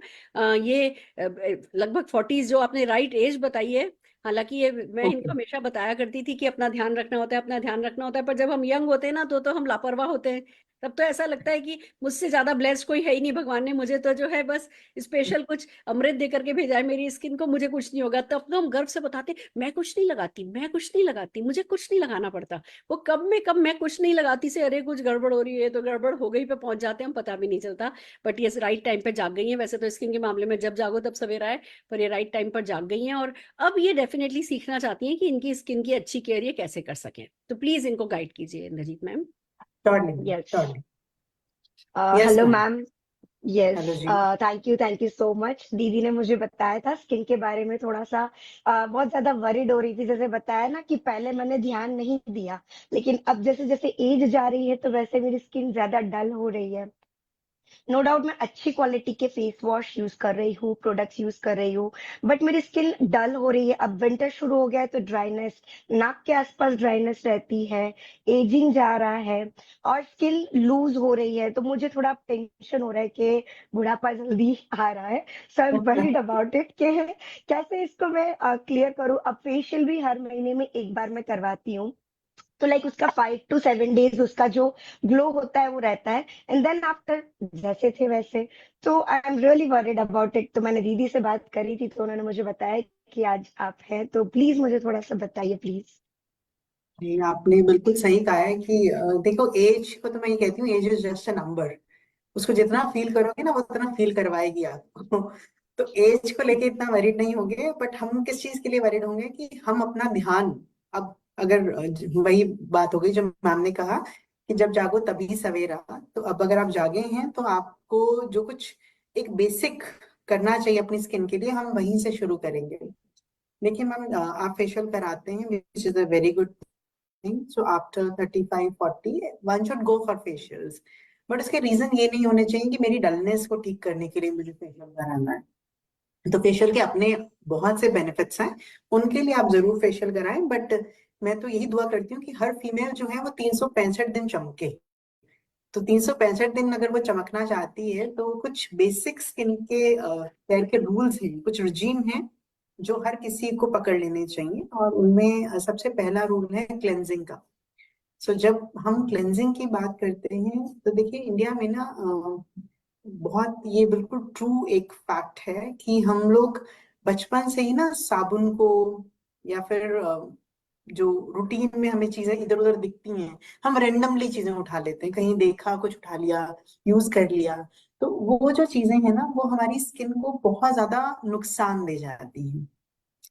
ये लगभग 40 जो आपने राइट एज बताई है, हालांकि ये मैं इनको ओके। हमेशा बताया करती थी कि अपना ध्यान रखना होता है, अपना ध्यान रखना होता है, पर जब हम यंग होते हैं ना तो हम लापरवाह होते हैं। तब तो ऐसा लगता है कि मुझसे ज्यादा ब्लेस्ड कोई है ही नहीं, भगवान ने मुझे तो जो है बस स्पेशल कुछ अमृत दे करके भेजा है मेरी स्किन को, मुझे कुछ नहीं होगा। तब तो हम गर्व से बताते मैं कुछ नहीं लगाती, मैं कुछ नहीं लगाती, मुझे कुछ नहीं लगाना पड़ता। वो कब मैं कुछ नहीं लगाती से अरे कुछ गड़बड़ हो रही है तो गड़बड़ हो गई पे पहुंच जाते हैं, हम पता भी नहीं चलता। बट ये राइट टाइम पे जाग गई है। वैसे तो स्किन के मामले में जब जागो तब सवेरा है, पर ये राइट टाइम पर जाग गई हैं, और अब ये डेफिनेटली सीखना चाहती हैं कि इनकी स्किन की अच्छी केयर ये कैसे कर सकें। तो प्लीज इनको गाइड कीजिए Indrajeet ma'am. Surely yes. Surely. Yes hello ma'am. Ma'am. Yes. Hello जी। Thank you so much. दीदी ने मुझे बताया था स्किन के बारे में थोड़ा सा, बहुत ज्यादा वरीड हो रही थी। जैसे बताया ना कि पहले मैंने ध्यान नहीं दिया, लेकिन अब जैसे जैसे एज जा रही है तो वैसे मेरी स्किन ज्यादा डल हो रही है। नो डाउट मैं अच्छी क्वालिटी के फेस वॉश यूज कर रही हूँ, प्रोडक्ट्स यूज कर रही हूँ, बट मेरी स्किन डल हो रही है। अब विंटर शुरू हो गया है तो ड्राइनेस, नाक के आसपास ड्राइनेस रहती है, एजिंग जा रहा है और स्किन लूज हो रही है। तो मुझे थोड़ा टेंशन हो रहा है कि बुढ़ापा जल्दी आ रहा है। So I am worried about it कि कैसे इसको मैं क्लियर करूँ। अब फेशियल भी हर महीने में एक बार मैं करवाती हूँ, तो लाइक उसका 5 to 7 days उसका जो ग्लो होता है वो रहता है, एंड देन आफ्टर जैसे थे वैसे। तो I am really worried about it. तो मैंने दीदी से बात करी थी तो उन्होंने मुझे बताया कि आज आप हैं, तो प्लीज मुझे थोड़ा सा बताइए प्लीज। जी, आपने बिल्कुल सही कहा है कि देखो, एज को तो मैं ये कहती हूँ, age is just a number. उसको जितना फील करोगे ना वो उतना फील करवाएगी आपको। तो एज को लेके इतना वरीड नहीं होंगे, बट हम किस चीज के लिए वरीड होंगे कि हम अपना ध्यान, अब अगर वही बात हो गई जो मैम ने कहा कि जब जागो तभी सवेरा। तो अब अगर आप जागे हैं तो आपको जो कुछ एक बेसिक करना चाहिए अपनी स्किन के लिए, हम वहीं से शुरू करेंगे। देखिए मैम, आप फेशियल कराते हैं, which is a very good thing. So after 35-40 one should go for facials. But उसके रीजन ये नहीं होने चाहिए कि मेरी डलनेस को ठीक करने के लिए मुझे फेशियल कराना है। तो फेशियल के अपने बहुत से बेनिफिट्स हैं, उनके लिए आप जरूर फेशियल कराएं। बट मैं तो यही दुआ करती हूँ कि हर फीमेल जो है वो 365 दिन चमके। तो 365 दिन अगर वो चमकना चाहती है तो कुछ बेसिक स्किन के केयर के रूल्स हैं, कुछ रिजीम हैं जो हर किसी को पकड़ लेने चाहिए। और उनमें सबसे पहला रूल है क्लेंजिंग का। सो जब हम क्लेंजिंग की बात करते हैं तो देखिए, इंडिया में ना बहुत ये बिल्कुल ट्रू एक फैक्ट है कि हम लोग बचपन से ही ना साबुन को या फिर जो रूटीन में हमें चीजें इधर उधर दिखती हैं, हम रेंडमली चीजें उठा लेते हैं, कहीं देखा कुछ उठा लिया, यूज कर लिया। तो वो जो चीजें हैं ना, वो हमारी स्किन को बहुत ज्यादा नुकसान दे जाती हैं,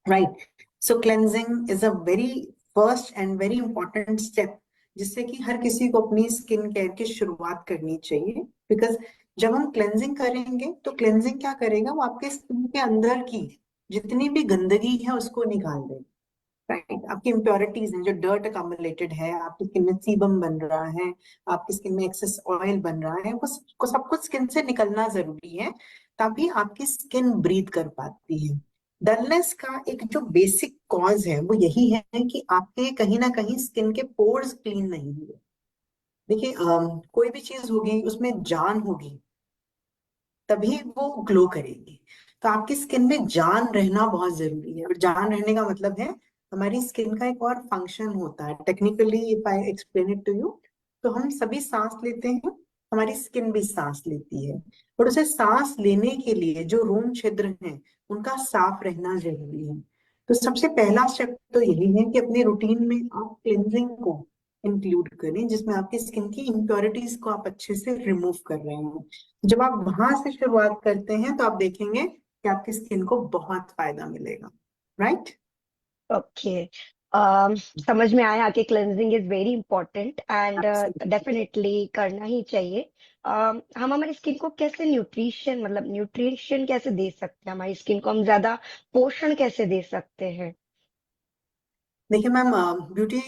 right. So cleansing is a very first and very important step, जिससे कि हर किसी को अपनी स्किन केयर की शुरुआत करनी चाहिए। बिकॉज जब हम क्लेंजिंग करेंगे तो क्लेंजिंग क्या करेगा, वो आपके स्किन के अंदर की जितनी भी गंदगी है उसको निकाल देगा, राइट। आपकी इम्प्योरिटीज हैं, जो डर्ट अकामुलेटेड है, आपकी स्किन में सीबम बन रहा है, आपकी स्किन में एक्सेस ऑयल बन रहा है, वो सब कुछ स्किन से निकलना जरूरी है, तभी आपकी स्किन ब्रीथ कर पाती है। डलनेस का एक जो बेसिक कॉज है वो यही है कि आपके कहीं ना कहीं स्किन के पोर्स क्लीन नहीं हुए। देखिए, कोई भी चीज होगी उसमें जान होगी, तभी वो ग्लो करेगी। तो आपकी स्किन में जान रहना बहुत जरूरी है, और जान रहने का मतलब है हमारी स्किन का एक और फंक्शन होता है। Technically if I explain it to you, तो हम सभी सांस लेते हैं, हमारी स्किन भी सांस लेती है, और उसे सांस लेने के लिए जो रोम छिद्र हैं उनका साफ रहना जरूरी है। तो सबसे पहला स्टेप तो यही है कि अपने रूटीन में आप क्लेंजिंग को इंक्लूड करें, जिसमें आपकी स्किन की इम्प्योरिटीज को आप अच्छे से रिमूव कर रहे हैं। जब आप वहां से शुरुआत करते हैं तो आप देखेंगे कि आपकी स्किन को बहुत फायदा मिलेगा, राइट। ओके। समझ में आया कि cleansing is very important and definitely करना ही चाहिए। हम हमारी स्किन को कैसे न्यूट्रिशन कैसे दे सकते हैं, हमारी स्किन को हम ज्यादा पोषण कैसे दे सकते हैं? देखिए मैम, ब्यूटी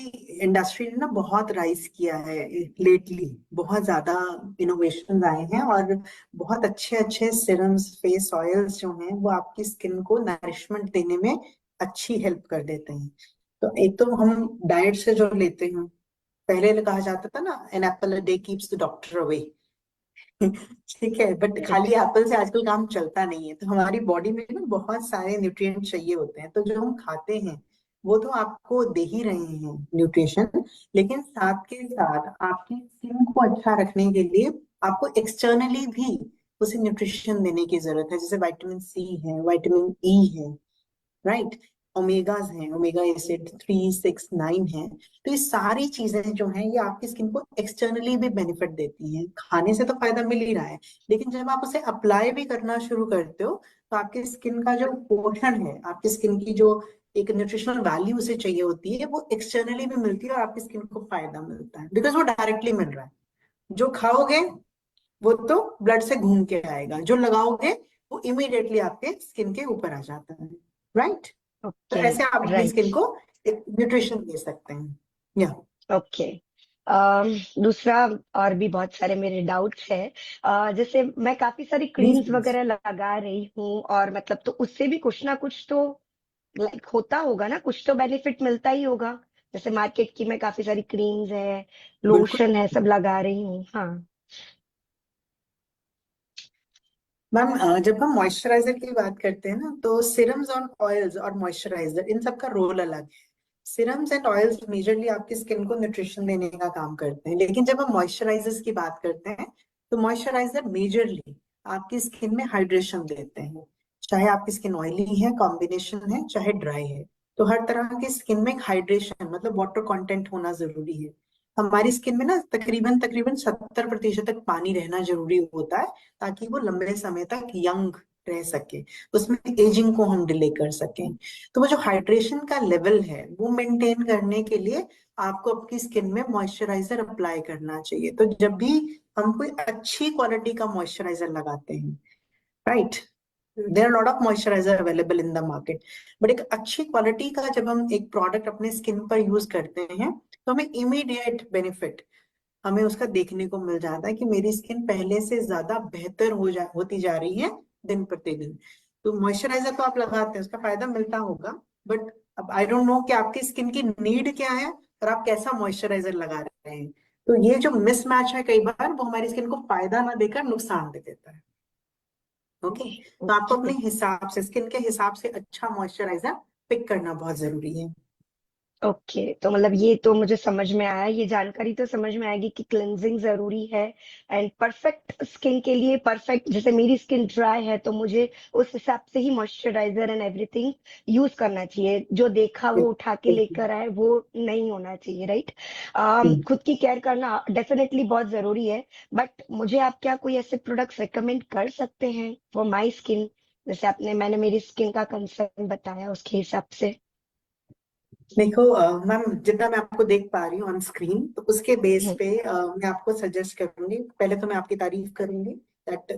इंडस्ट्री ने ना बहुत राइज किया है लेटली, बहुत ज्यादा इनोवेशन आए हैं, और बहुत अच्छे अच्छे सिरम्स, फेस ऑयल्स जो हैं वो आपकी स्किन को नरिशमेंट देने में अच्छी हेल्प कर देते हैं। तो एक तो हम डाइट से जो लेते हैं, पहले कहा जाता था ना, an apple a day keeps the doctor away. ठीक है, बट खाली एप्पल से आजकल काम चलता नहीं है। तो हमारी बॉडी में ना बहुत सारे न्यूट्रिएंट चाहिए होते हैं, तो जो हम खाते हैं वो तो आपको दे ही रहे हैं न्यूट्रिशन, लेकिन साथ के साथ आपकी स्किन को अच्छा रखने के लिए आपको एक्सटर्नली भी उसे न्यूट्रिशन देने की जरूरत है, जैसे विटामिन सी है, विटामिन ई है, राइट। ओमेगाज हैं, ओमेगा एसिड 3, 6, 9 है। तो ये सारी चीजें जो हैं ये आपकी स्किन को एक्सटर्नली भी बेनिफिट देती हैं। खाने से तो फायदा मिल ही रहा है, लेकिन जब आप उसे अप्लाई भी करना शुरू करते हो तो आपकी स्किन का जो पोषण है, आपकी स्किन की जो एक न्यूट्रिशनल वैल्यू उसे चाहिए होती है, वो एक्सटर्नली भी मिलती है, और आपकी स्किन को फायदा मिलता है, बिकॉज वो डायरेक्टली मिल रहा है। जो खाओगे वो तो ब्लड से घूम के आएगा, जो लगाओगे वो इमीडिएटली आपके स्किन के ऊपर आ जाता है, राइट। तो ओके। ऐसे आप अपनी राइट। स्किन को एक न्यूट्रिशन दे सकते हैं, या ओके। दूसरा, और भी बहुत सारे मेरे डाउट्स है। जैसे मैं काफी सारी प्लीज क्रीम्स प्लीज। वगैरह लगा रही हूँ, और मतलब तो उससे भी कुछ ना कुछ तो लाइक होता होगा ना, कुछ तो बेनिफिट मिलता ही होगा। जैसे मार्केट की मैं काफी सारी क्रीम्स है, बिल्कुल लोशन है, सब लगा रही हूँ। हाँ। मैम, जब हम मॉइस्चराइजर की बात करते हैं ना, तो सिरम्स और ऑयल्स और मॉइस्चराइजर, इन सब का रोल अलग है। सिरम्स एंड ऑयल्स मेजरली आपकी स्किन को न्यूट्रिशन देने का काम करते हैं, लेकिन जब हम मॉइस्चराइजर्स की बात करते हैं तो मॉइस्चराइजर मेजरली आपकी स्किन में हाइड्रेशन देते हैं। चाहे आपकी स्किन ऑयली है, कॉम्बिनेशन है, चाहे ड्राई है, तो हर तरह की स्किन में हाइड्रेशन मतलब वाटर कंटेंट होना जरूरी है। हमारी स्किन में ना तकरीबन तकरीबन 70% तक पानी रहना जरूरी होता है, ताकि वो लंबे समय तक यंग रह सके, उसमें एजिंग को हम डिले कर सकें। तो वो जो हाइड्रेशन का लेवल है वो मेंटेन करने के लिए आपको आपकी स्किन में मॉइस्चराइजर अप्लाई करना चाहिए। तो जब भी हम कोई अच्छी क्वालिटी का मॉइस्चराइजर लगाते हैं, right, there are lot of moisturiser available in the market, but एक अच्छी क्वालिटी का जब हम एक प्रोडक्ट अपने स्किन पर यूज करते हैं तो हमें इमीडिएट बेनिफिट हमें उसका देखने को मिल जाता है, कि मेरी स्किन पहले से ज्यादा बेहतर होती जा रही है दिन प्रतिदिन। तो मॉइस्चराइजर तो आप लगाते हैं, उसका फायदा मिलता होगा, बट अब आई डोंट नो कि आपकी स्किन की नीड क्या है और आप कैसा मॉइस्चराइजर लगा रहे हैं। तो ये जो मिसमैच है कई बार वो हमारी स्किन को फायदा ना देकर नुकसान दे देता है। ओके, तो आपको अपने ओके। हिसाब से, स्किन के हिसाब से अच्छा मॉइस्चराइजर पिक करना बहुत जरूरी है। ओके, तो मतलब ये तो मुझे समझ में आया, ये जानकारी तो समझ में आएगी कि क्लेंजिंग जरूरी है एंड परफेक्ट स्किन के लिए। परफेक्ट, जैसे मेरी स्किन ड्राई है तो मुझे उस हिसाब से ही मॉइस्चराइजर एंड एवरीथिंग यूज करना चाहिए। जो देखा वो उठा के बिल्कुल। लेकर आए वो नहीं होना चाहिए, राइट? हम्म। खुद की केयर करना डेफिनेटली बहुत जरूरी है, बट मुझे आप क्या कोई ऐसे प्रोडक्ट्स रिकमेंड कर सकते हैं फॉर माई स्किन? जैसे मैंने मेरी स्किन का कंसर्न बताया उसके हिसाब से। देखो मैम, जितना मैं आपको देख पा रही हूँ ऑन स्क्रीन, तो उसके बेस हम्म, पे मैं आपको सजेस्ट करूंगी। पहले तो मैं आपकी तारीफ करूंगी दैट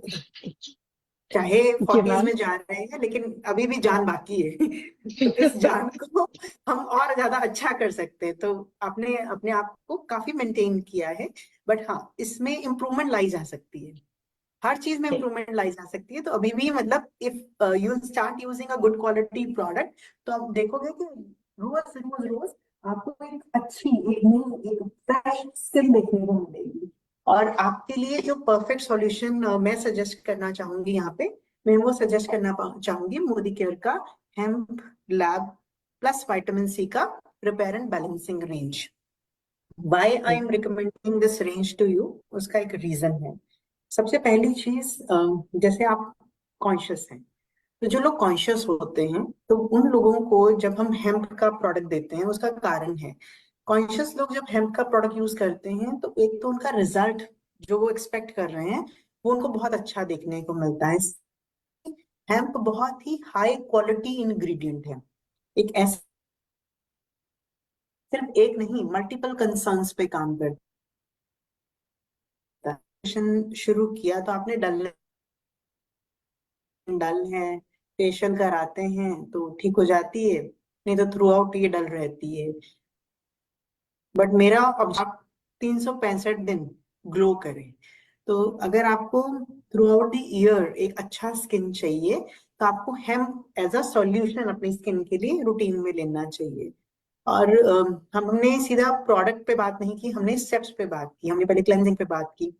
चाहे थैंक यू 40s मैम। में जा रहे हैं लेकिन अभी भी जान बाकी है। तो इस जान को हम और ज्यादा अच्छा कर सकते हैं। तो आपने अपने आप को काफी मेंटेन किया है, बट हाँ, इसमें इम्प्रूवमेंट लाई जा सकती है। हर चीज में इम्प्रूवमेंट लाई जा सकती है। तो अभी भी मतलब if you start using a good quality product, तो आप देखोगे कि रोज रोज रोज आपको एक अच्छी, एक नई, एक फ्रेश स्किन देखने को मिलेगी। और आपके लिए जो परफेक्ट सॉल्यूशन मैं सजेस्ट करना चाहूंगी यहाँ पे, मैं वो सजेस्ट करना चाहूंगी मोदी केयर का hemp lab plus vitamin C का repair and balancing range. Why I am recommending this range to you, उसका एक रीजन है। सबसे पहली चीज, जैसे आप कॉन्शियस हैं, तो जो लोग कॉन्शियस होते हैं, तो उन लोगों को जब हम हेम्प का प्रोडक्ट देते हैं, उसका कारण है। कॉन्शियस लोग जब हेम्प का प्रोडक्ट यूज करते हैं, तो एक तो उनका रिजल्ट जो वो एक्सपेक्ट कर रहे हैं, वो उनको बहुत अच्छा देखने को मिलता है। हेम्प बहुत ही हाई क्वालिटी इंग्रेडिएंट है। एक ऐसा, सिर्फ एक नहीं, मल्टीपल कंसर्न्स पे काम करता है। शुरू किया तो आपने डल है, फेशियल कराते हैं तो ठीक हो जाती है, नहीं तो थ्रू आउट ये डल रहती है। बट मेरा ऑब्जेक्टिव 365 दिन ग्लो करे। तो अगर आपको थ्रू आउट द ईयर एक अच्छा स्किन चाहिए, तो आपको हेम्प एज अ सॉल्यूशन अपनी स्किन के लिए रूटीन में लेना चाहिए। और हमने सीधा प्रोडक्ट पे बात नहीं की, हमने स्टेप्स पे बात की। हमने पहले क्लेंजिंग पे बात की,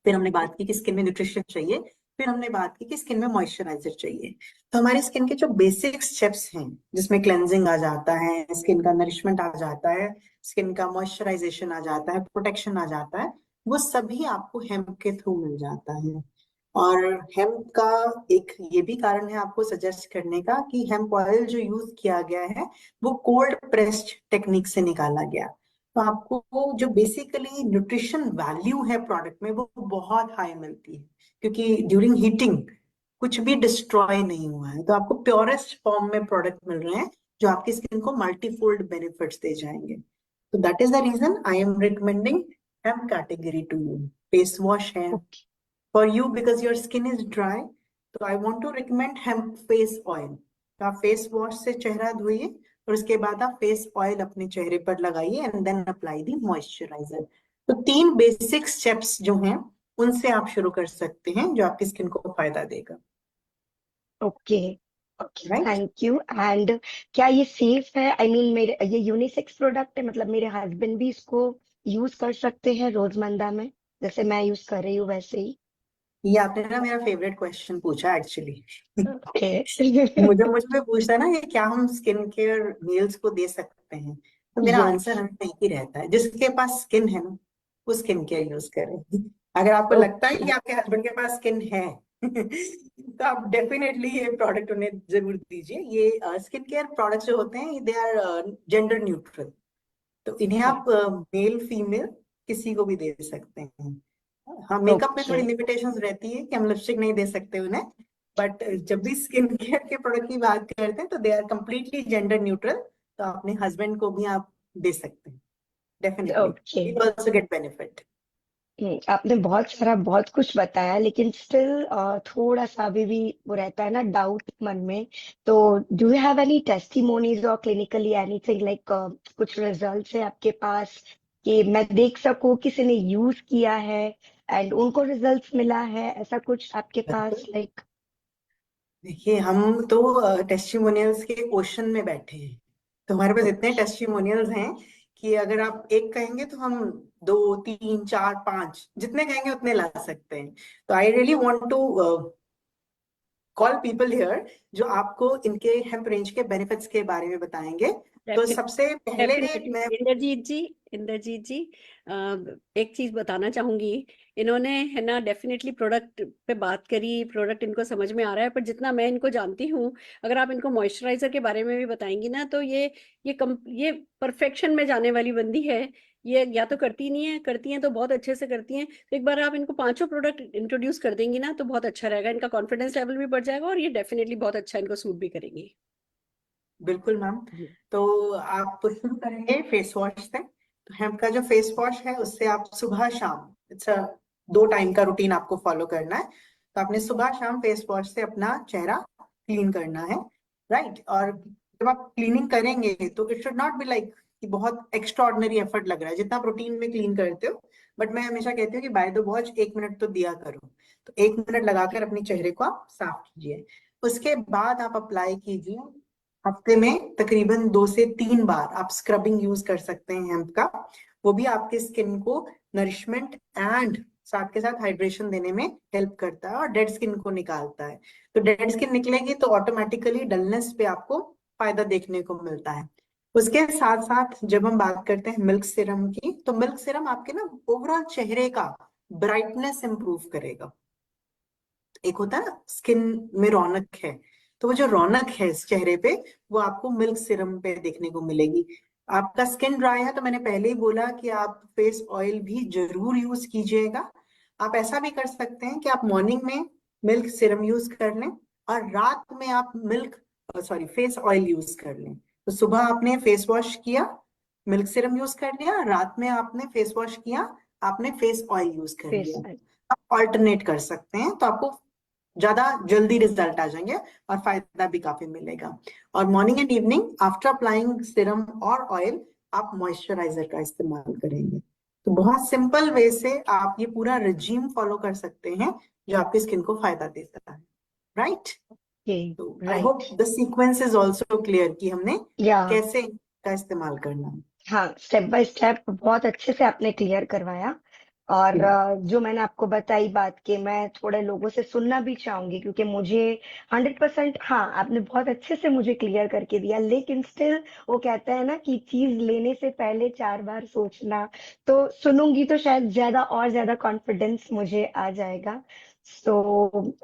फिर हमने बात की कि स्किन में न्यूट्रिशन चाहिए, फिर हमने बात की कि स्किन में मॉइस्चराइजर चाहिए। तो हमारी स्किन के जो बेसिक स्टेप्स हैं, जिसमें क्लेंजिंग आ जाता है, स्किन का नरिशमेंट आ जाता है, स्किन का मॉइस्चराइजेशन आ जाता है, प्रोटेक्शन आ जाता है, वो सभी आपको हेम्प के थ्रू मिल जाता है। और हेम्प का एक ये भी कारण है आपको सजेस्ट करने का कि हेम्प ऑयल जो यूज किया गया है, वो कोल्ड प्रेस्ड टेक्निक से निकाला गया। तो आपको जो बेसिकली न्यूट्रिशन वैल्यू है प्रोडक्ट में, वो बहुत हाई मिलती है, क्योंकि ड्यूरिंग हीटिंग कुछ भी डिस्ट्रॉय नहीं हुआ है। तो आपको प्योरेस्ट फॉर्म में प्रोडक्ट मिल रहे हैं, जो आपकी स्किन को मल्टीफोल्ड बेनिफिट्स दे जाएंगे। तो that is the reason I am recommending hemp category to you. Face wash है okay. For you because your skin is dry, तो I want to recommend hemp face oil. तो आप face wash से चेहरा धोइए, और उसके बाद आप फेस ऑयल अपने चेहरे पर लगाइए and then apply the moisturiser. तो 3 बेसिक स्टेप्स जो हैं, उनसे आप शुरू कर सकते हैं, जो आपकी स्किन को फायदा देगा। Okay. Okay, right. Thank you. And क्या ये सेफ है? आई मीन मेरे ये यूनिसेक्स प्रोडक्ट है, मतलब मेरे हस्बैंड भी इसको यूज कर सकते हैं रोजमर्रा में, जैसे मैं यूज कर रही हूँ वैसे ही? ये आपने ना मेरा फेवरेट क्वेश्चन पूछा एक्चुअली। ओके। मुझे मुझे भी पूछता है ना, ये क्या हम स्किन केयर मील्स को दे सकते हैं, तो मेरा यस। आंसर हमेशा एक ही रहता है, जिसके पास स्किन है ना, वो स्किन केयर यूज करें। अगर आपको लगता है ओके। कि आपके हस्बैंड के पास स्किन है, तो आप डेफिनेटली ये प्रोडक्ट उन्हें जरूर दीजिए। ये स्किन केयर प्रोडक्ट्स जो होते हैं, दे आर जेंडर न्यूट्रल। तो इन्हें आप मेल फीमेल किसी को भी दे सकते हैं। हाँ, मेकअप में ओके। थोड़ी लिमिटेशंस रहती है कि हम लिपस्टिक नहीं दे सकते उन्हें, बट जब भी स्किन केयर के प्रोडक्ट की बात करते हैं, तो they are completely gender neutral. तो अपने हस्बैंड को भी आप दे सकते हैं, definitely okay. You also get benefit. आपने बहुत सारा बहुत कुछ बताया, लेकिन स्टिल थोड़ा सा अभी भी वो रहता है ना डाउट मन में। तो do you have any testimonies और क्लिनिकली एनीथिंग लाइक कुछ रिजल्ट्स है आपके पास कि मैं देख सकूं किसी ने यूज किया है एंड उनको रिजल्ट्स मिला है, ऐसा कुछ आपके पास लाइक? देखिए, हम तो टेस्टिमोनियल्स के ओशन में बैठे हैं। तो हमारे पास इतने ओके। टेस्टिमोनियल्स हैं कि अगर आप एक कहेंगे तो हम 2 3 4 5 जितने कहेंगे उतने ला सकते हैं। तो I really want to call people here जो आपको इनके हेम्प रेंज के बेनिफिट्स के बारे में बताएंगे। तो सबसे पहले मैं इंद्रजीत जी एक चीज बताना चाहूंगी। इन्होंने है ना डेफिनेटली प्रोडक्ट पे बात करी, प्रोडक्ट इनको समझ में आ रहा है, पर जितना मैं इनको जानती हूँ, अगर आप इनको मॉइस्चराइजर के बारे में भी बताएंगी ना, तो ये परफेक्शन में जाने वाली बंदी है। ये या तो करती नहीं है, करती हैं तो बहुत अच्छे से करती हैं। तो एक बार आप इनको 5 प्रोडक्ट इंट्रोड्यूस कर देंगी ना, तो बहुत अच्छा रहेगा, इनका कॉन्फिडेंस लेवल भी बढ़ जाएगा और ये डेफिनेटली बहुत अच्छा इनको सूट भी करेंगी। बिल्कुल मैम। जी। तो आप शुरू करेंगे फेस वॉश से। तो हेम्प का जो फेस वॉश है उससे आप सुबह शाम, इट्स 2 टाइम का रूटीन आपको फॉलो करना है। तो आपने सुबह शाम फेस वॉश से अपना चेहरा क्लीन करना है, राइट। और जब आप क्लीनिंग करेंगे तो it should not be like कि बहुत एक्स्ट्रा ऑर्डिनरी एफर्ट लग रहा है जितना प्रोटीन में क्लीन करते हो, बट मैं हमेशा कहती हूँ कि बाय द वॉच 1 मिनट तो दिया करो। तो 1 मिनट लगाकर अपने चेहरे को आप साफ कीजिए। उसके बाद आप अप्लाई कीजिए। हफ्ते में तकरीबन 2 से 3 बार आप स्क्रबिंग यूज कर सकते हैं हेम्प का। वो भी आपके स्किन को नरिशमेंट एंड साथ के साथ हाइड्रेशन देने में हेल्प करता है और डेड स्किन को निकालता है। तो डेड स्किन निकलेगी तो ऑटोमेटिकली डलनेस पे आपको फायदा देखने को मिलता है। उसके साथ साथ जब हम बात करते हैं मिल्क सीरम की, तो मिल्क सीरम आपके ना ओवरऑल चेहरे का ब्राइटनेस इंप्रूव करेगा। एक होता है ना स्किन में रौनक है, तो वो जो रौनक है इस चेहरे पे वो आपको मिल्क सीरम पे देखने को मिलेगी। आपका स्किन ड्राई है तो मैंने पहले ही बोला कि आप फेस ऑयल भी जरूर यूज कीजिएगा। आप ऐसा भी कर सकते हैं कि आप मॉर्निंग में मिल्क सीरम यूज कर लें और रात में आप फेस ऑयल यूज कर लें। तो सुबह आपने फेस वॉश किया, मिल्क सीरम यूज कर लिया, रात में आपने फेस वॉश किया, आपने फेस ऑयल यूज कर फेस लिया। आप ऑल्टरनेट कर सकते हैं तो आपको ज्यादा जल्दी रिजल्ट आ जाएंगे और फायदा भी काफी मिलेगा। और morning and evening after applying serum और ऑयल आप मॉइस्चराइजर का इस्तेमाल करेंगे। तो बहुत सिंपल वे से आप ये पूरा रिजीम फॉलो कर सकते हैं जो आपकी स्किन को फायदा देता है, राइट। तो I hope right the sequence is also clear कि हमने या कैसे का इस्तेमाल करना है। हाँ, स्टेप बाय स्टेप बहुत अच्छे से आपने क्लियर करवाया। और जो मैंने आपको बताई बात कि मैं थोड़े लोगों से सुनना भी चाहूंगी, क्योंकि मुझे 100%, हाँ, आपने बहुत अच्छे से मुझे क्लियर करके दिया, लेकिन स्टिल वो कहते हैं ना कि चीज लेने से पहले 4 बार सोचना। तो सुनूंगी तो शायद ज्यादा और ज्यादा कॉन्फिडेंस मुझे आ जाएगा। सो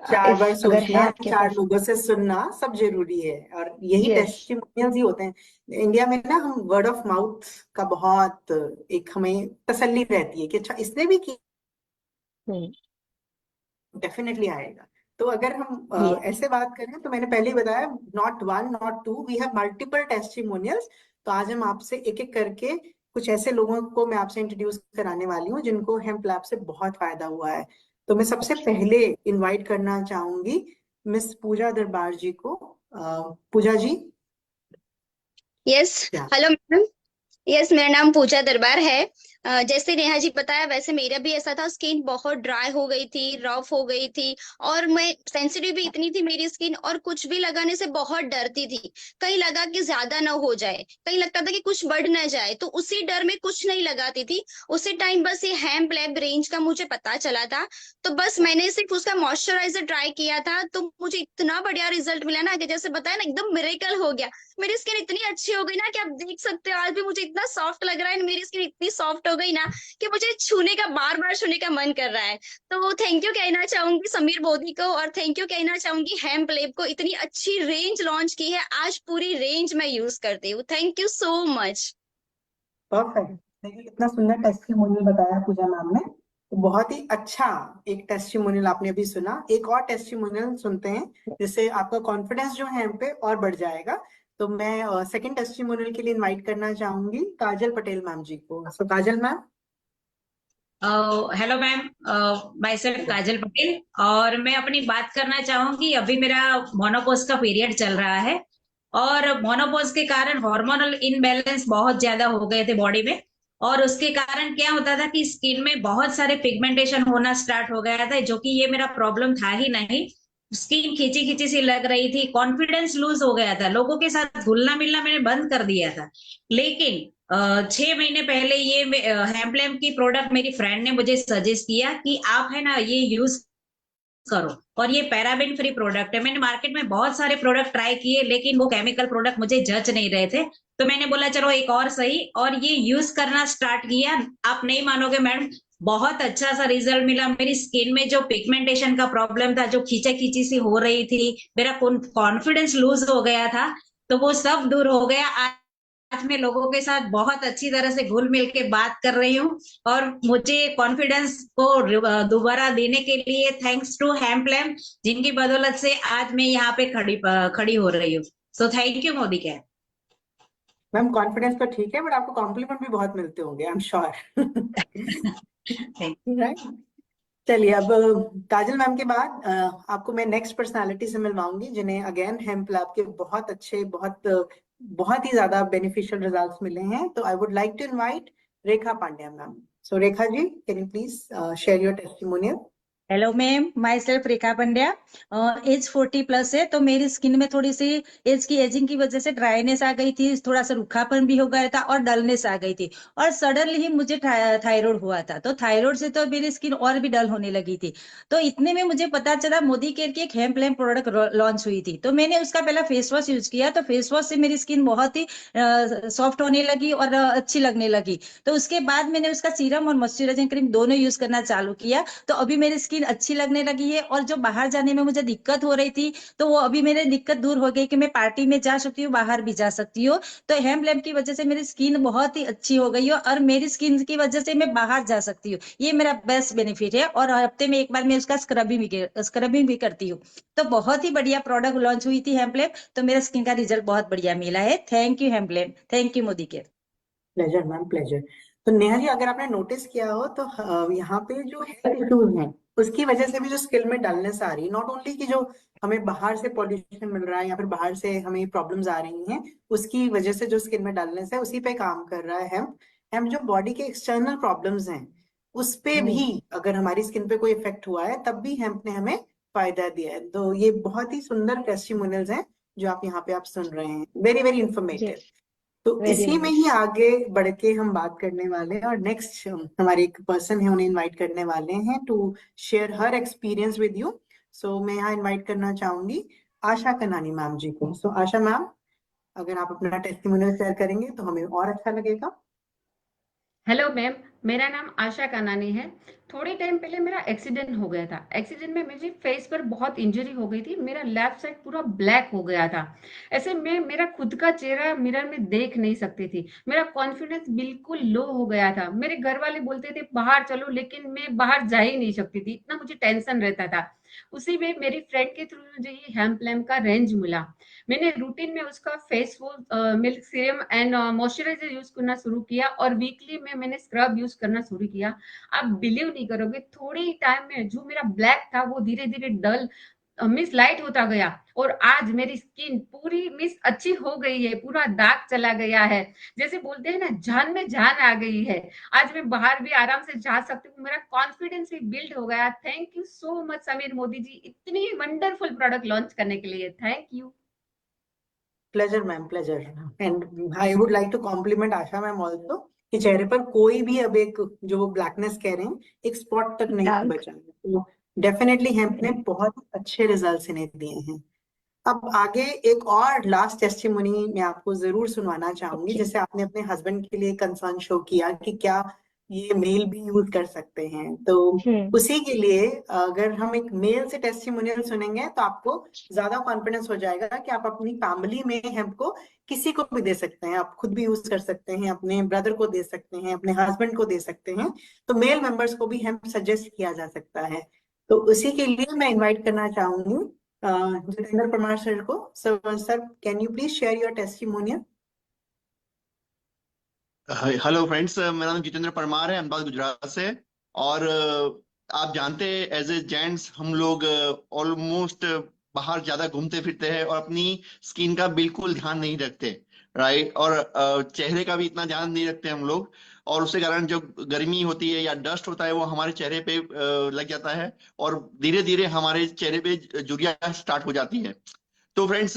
4 बार इफ अगर है सोचना, आपके 4 पास। लोगों से सुनना सब जरूरी है और यही यस। टेस्टिमोनियल्स ही होते हैं। इंडिया में ना हम वर्ड ऑफ माउथ का बहुत एक हमें तसल्ली रहती है कि अच्छा इसने भी की, हम्म। डेफिनेटली आएगा। तो अगर हम ये ऐसे बात करें तो मैंने पहले ही बताया, not 1 not 2, we have multiple testimonials. तो आज हम आपसे एक एक करके कुछ ऐसे लोगों को मैं आपसे इंट्रोड्यूस कराने वाली हूँ जिनको हेम्प लैब से बहुत फायदा हुआ है। तो मैं सबसे पहले इनवाइट करना चाहूंगी मिस पूजा दरबार जी को। पूजा जी यस। क्या? Hello ma'am. यस, मेरा नाम पूजा दरबार है। जैसे नेहा जी बताया वैसे मेरा भी ऐसा था, स्किन बहुत ड्राई हो गई थी, रफ हो गई थी, और मैं सेंसिटिव भी इतनी थी मेरी स्किन, और कुछ भी लगाने से बहुत डरती थी। कहीं लगा कि ज्यादा ना हो जाए, कहीं लगता था कि कुछ बढ़ ना जाए, तो उसी डर में कुछ नहीं लगाती थी। उसी टाइम बस ये हेम्प लैब रेंज का मुझे पता चला था, तो बस मैंने सिर्फ उसका मॉइस्चराइजर ट्राई किया था, तो मुझे इतना बढ़िया रिजल्ट मिला ना कि जैसे बताया ना एकदम मिरेकल हो गया। मेरी स्किन इतनी अच्छी हो गई ना कि आप देख सकते हो आज भी मुझे इतना सॉफ्ट लग रहा है, मेरी स्किन इतनी सॉफ्ट हो गई ना कि मुझे छूने का, बार बार छूने का मन कर रहा है। तो थैंक यू कहना चाहूंगी समीर मोदी को, और थैंक यू कहना चाहूंगी हेम्प लैब को, इतनी अच्छी रेंज लॉन्च की है, आज पूरी रेंज मैं यूज करती हूँ। Thank you so much. Perfect. देखिए कितना सुंदर टेस्टिमोनियल बताया पूजा मैम ने। तो बहुत ही अच्छा एक टेस्टिमोनियल आपने अभी सुना। एक और टेस्टिमोनियल सुनते हैं जिससे आपका कॉन्फिडेंस जो है हम पे और बढ़ जाएगा। तो मैं सेकंड टेस्टिमोनियल के लिए इनवाइट करना चाहूंगी काजल पटेल मैम जी को। So Kajal ma'am. Hello ma'am, myself Kajal Patel, और मैं अपनी बात करना चाहूंगी। अभी मेरा मोनोपोज का पीरियड चल रहा है, और मोनोपोज के कारण हार्मोनल इनबैलेंस बहुत ज्यादा हो गए थे बॉडी में, और उसके कारण क्या होता था कि स्किन में बहुत सारे पिगमेंटेशन होना स्टार्ट हो गया था, जो कि ये मेरा प्रॉब्लम था ही नहीं। स्किन खींची खींची सी लग रही थी, कॉन्फिडेंस लूज हो गया था, लोगों के साथ घुलना मिलना मैंने बंद कर दिया था। लेकिन 6 महीने पहले ये हेम्पलेम की प्रोडक्ट मेरी फ्रेंड ने मुझे सजेस्ट किया कि आप है ना ये यूज करो। और ये पैराबेन फ्री प्रोडक्ट है। मैंने मार्केट में बहुत सारे प्रोडक्ट ट्राई किए, लेकिन वो केमिकल प्रोडक्ट मुझे जच नहीं रहे थे, तो मैंने बोला चलो एक और सही, और ये यूज करना स्टार्ट किया। आप नहीं मानोगे मैडम, बहुत अच्छा सा रिजल्ट मिला। मेरी स्किन में जो पिगमेंटेशन का प्रॉब्लम था, जो खींचा खींची सी हो रही थी, मेरा कॉन्फिडेंस लूज हो गया था, तो वो सब दूर हो गया। आज मैं लोगों के साथ बहुत अच्छी तरह से घुल मिल के बात कर रही हूँ, और मुझे कॉन्फिडेंस को दोबारा देने के लिए थैंक्स टू हेम्पलैम, जिनकी बदौलत से आज मैं यहाँ पे खड़ी हो रही हूँ। So thank you Modicare. Ma'am confidence तो ठीक है, बट आपको कॉम्प्लीमेंट भी बहुत मिलते होंगे, आई एम श्योर। राइट। चलिए, अब काजल मैम के बाद आपको मैं नेक्स्ट पर्सनालिटी से मिलवाऊंगी, जिन्हें अगेन हेम्प लैब के बहुत अच्छे, बहुत ही ज्यादा बेनिफिशियल रिजल्ट्स मिले हैं। तो I would like to invite Rekha Pandya ma'am. So Rekha ji, can you please share your testimonial? Hello ma'am, myself Rekha Pandya. Age 40 plus है, तो मेरी स्किन में थोड़ी सी एजिंग की वजह से ड्राइनेस आ गई थी, थोड़ा सा रूखापन भी हो गया था और डलनेस आ गई थी, और सडनली ही मुझे थायराइड हुआ था। तो थायराइड से तो मेरी स्किन और भी डल होने लगी थी। तो इतने में मुझे पता चला मोदी केयर की एक हेम्पलैम प्रोडक्ट लॉन्च हुई थी, तो मैंने उसका पहला फेस वॉश यूज किया। तो फेस वॉश से मेरी स्किन बहुत ही सॉफ्ट होने लगी और अच्छी लगने लगी। तो उसके बाद मैंने उसका सीरम और मॉइस्चराइजिंग क्रीम दोनों यूज करना चालू किया, तो अभी मेरी स्किन अच्छी लगने लगी है। और जो बाहर जाने में मुझे दिक्कत हो रही थी, तो वो अभी मेरी दिक्कत दूर हो गई कि मैं पार्टी में जा सकती हूँ, बाहर भी जा सकती हूँ। तो हेम्प लैब की वजह से मेरी स्किन बहुत ही अच्छी हो गई है, और मेरी स्किन की वजह से मैं बाहर जा सकती हूँ। ये मेरा बेस्ट बेनिफिट है। और हफ्ते में एक बार मैं उसका स्क्रबिंग भी करती हूँ। तो बहुत ही बढ़िया प्रोडक्ट लॉन्च हुई थी हेम्प लैब, तो मेरा स्किन का रिजल्ट बहुत बढ़िया मिला है। Thank you hemp lab, thank you Modi care. Pleasure ma'am, pleasure. तो नेहा जी, अगर आपने नोटिस किया हो तो यहाँ पे जो हेल्थ इश्यूज हैं, उसकी वजह से भी जो स्किन में डलनेस आ रही है, नॉट ओनली कि जो हमें बाहर से पॉल्यूशन मिल रहा है या फिर बाहर से हमें प्रॉब्लम्स आ रही हैं, उसकी वजह से जो स्किन में डलनेस है, उसी पे काम कर रहा है हेम्प। हेम्प जो बॉडी के एक्सटर्नल प्रॉब्लम्स हैं, उस पे भी अगर हमारी स्किन पे कोई इफेक्ट हुआ है, तब भी हेम्प ने हमें फायदा दिया है। तो ये बहुत ही सुंदर टेस्टिमोनियल्स हैं जो आप यहाँ पे आप सुन रहे हैं, वेरी वेरी इंफॉर्मेटिव। तो वेरी इसी में ही आगे बढ़ के हम बात करने वाले हैं, और नेक्स्ट हमारे एक पर्सन है, उन्हें इनवाइट करने वाले हैं to share her experience with you. So मैं यहाँ इनवाइट करना चाहूंगी आशा कनानी मैम जी को। सो आशा मैम, अगर आप अपना टेस्टिमोनियल शेयर करेंगे तो हमें और अच्छा लगेगा। हेलो मैम, मेरा नाम आशा कानानी है। थोड़ी टाइम पहले मेरा एक्सीडेंट हो गया था। एक्सीडेंट में मुझे फेस पर बहुत इंजरी हो गई थी, मेरा लेफ्ट साइड पूरा ब्लैक हो गया था। ऐसे में मेरा खुद का चेहरा मिरर में देख नहीं सकती थी, मेरा कॉन्फिडेंस बिल्कुल लो हो गया था। मेरे घर वाले बोलते थे बाहर चलो, लेकिन मैं बाहर जा ही नहीं सकती थी, इतना मुझे टेंशन रहता था। उसी में मेरी फ्रेंड के थ्रू मुझे ये हेम्पलैम का रेंज मिला। मैंने रूटीन में उसका face wash, milk serum and moisturiser use करना शुरू किया, और वीकली में मैंने स्क्रब यूज करना शुरू किया। आप बिलीव नहीं करोगे, थोड़ी टाइम में जो मेरा ब्लैक था वो धीरे धीरे डल मिस लाइट होता गया, और आज मेरी स्किन पूरी मिस अच्छी हो गई है, पूरा दाग चला गया है। जैसे बोलते हैं ना, जान में जान आ गई है। आज मैं बाहर भी आराम से जा सकती हूँ, मेरा कॉन्फिडेंस भी बिल्ड हो गया। Thank you so much Sameer Modi ji, इतनी वंडरफुल प्रोडक्ट लॉन्च करने के लिए। Thank you. Pleasure ma'am, pleasure. And I would like to compliment Asha ma'am also, कि चेहरे पर कोई भी अब एक जो ब्लैकनेस कह रहे हैं, एक स्पॉट तक नहीं दाग। बचा है। तो डेफिनेटली हेम्प ने बहुत अच्छे रिजल्ट्स इन्हें दिए हैं। अब आगे एक और लास्ट टेस्टिमोनी मैं आपको जरूर सुनवाना चाहूंगी, ओके। जैसे आपने अपने हस्बैंड के लिए कंसर्न शो किया कि क्या ये मेल भी यूज कर सकते हैं। तो उसी के लिए अगर हम एक मेल से टेस्टिमोनियल सुनेंगे, तो आपको ज्यादा कॉन्फिडेंस हो जाएगा कि आप अपनी फैमिली में हेम्प को किसी को भी दे सकते हैं, आप खुद भी यूज कर सकते हैं, अपने ब्रदर को दे सकते हैं, अपने हस्बैंड को दे सकते हैं। तो मेल मेंबर्स को भी हेम्प सजेस्ट किया जा सकता है। तो उसी के लिए मैं इनवाइट करना चाहूंगी जितेंद्र परमार सर को। Sir, can you please share your testimonial? Hello friends, मेरा नाम जितेंद्र परमार है, अहमदाबाद गुजरात से। और आप जानते हैं, एज ए जेंट्स हम लोग ऑलमोस्ट बाहर ज्यादा घूमते फिरते हैं और अपनी स्किन का बिल्कुल ध्यान नहीं रखते, राइट। और चेहरे का भी इतना ध्यान नहीं रखते हम लोग, और उसके कारण जो गर्मी होती है या डस्ट होता है वो हमारे चेहरे पे लग जाता है, और धीरे धीरे हमारे चेहरे पे झुर्रियां स्टार्ट हो जाती है। तो फ्रेंड्स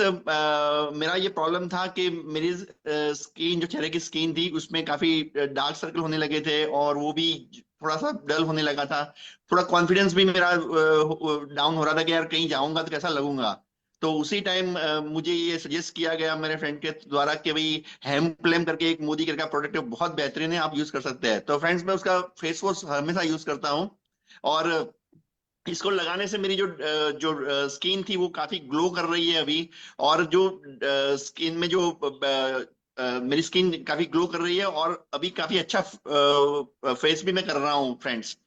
मेरा ये प्रॉब्लम था कि मेरी स्किन, जो चेहरे की स्किन थी, उसमें काफी डार्क सर्कल होने लगे थे और वो भी थोड़ा सा डल होने लगा था। थोड़ा कॉन्फिडेंस भी मेरा डाउन हो रहा था कि यार कहीं जाऊंगा तो कैसा लगूंगा। तो उसी टाइम मुझे ये सजेस्ट किया गया मेरे फ्रेंड के द्वारा कि भाई हेम्प्लेम करके एक मोदी करके प्रोडक्ट है, बहुत बेहतरीन है, आप यूज कर सकते हैं। तो फ्रेंड्स मैं उसका फेस वॉश हमेशा यूज करता हूँ और इसको लगाने से मेरी जो स्किन थी वो काफी ग्लो कर रही है अभी। और जो स्किन में जो मेरी स्किन काफी ग्लो कर रही है और अभी काफी अच्छा फेस भी मैं कर रहा हूँ फ्रेंड्स,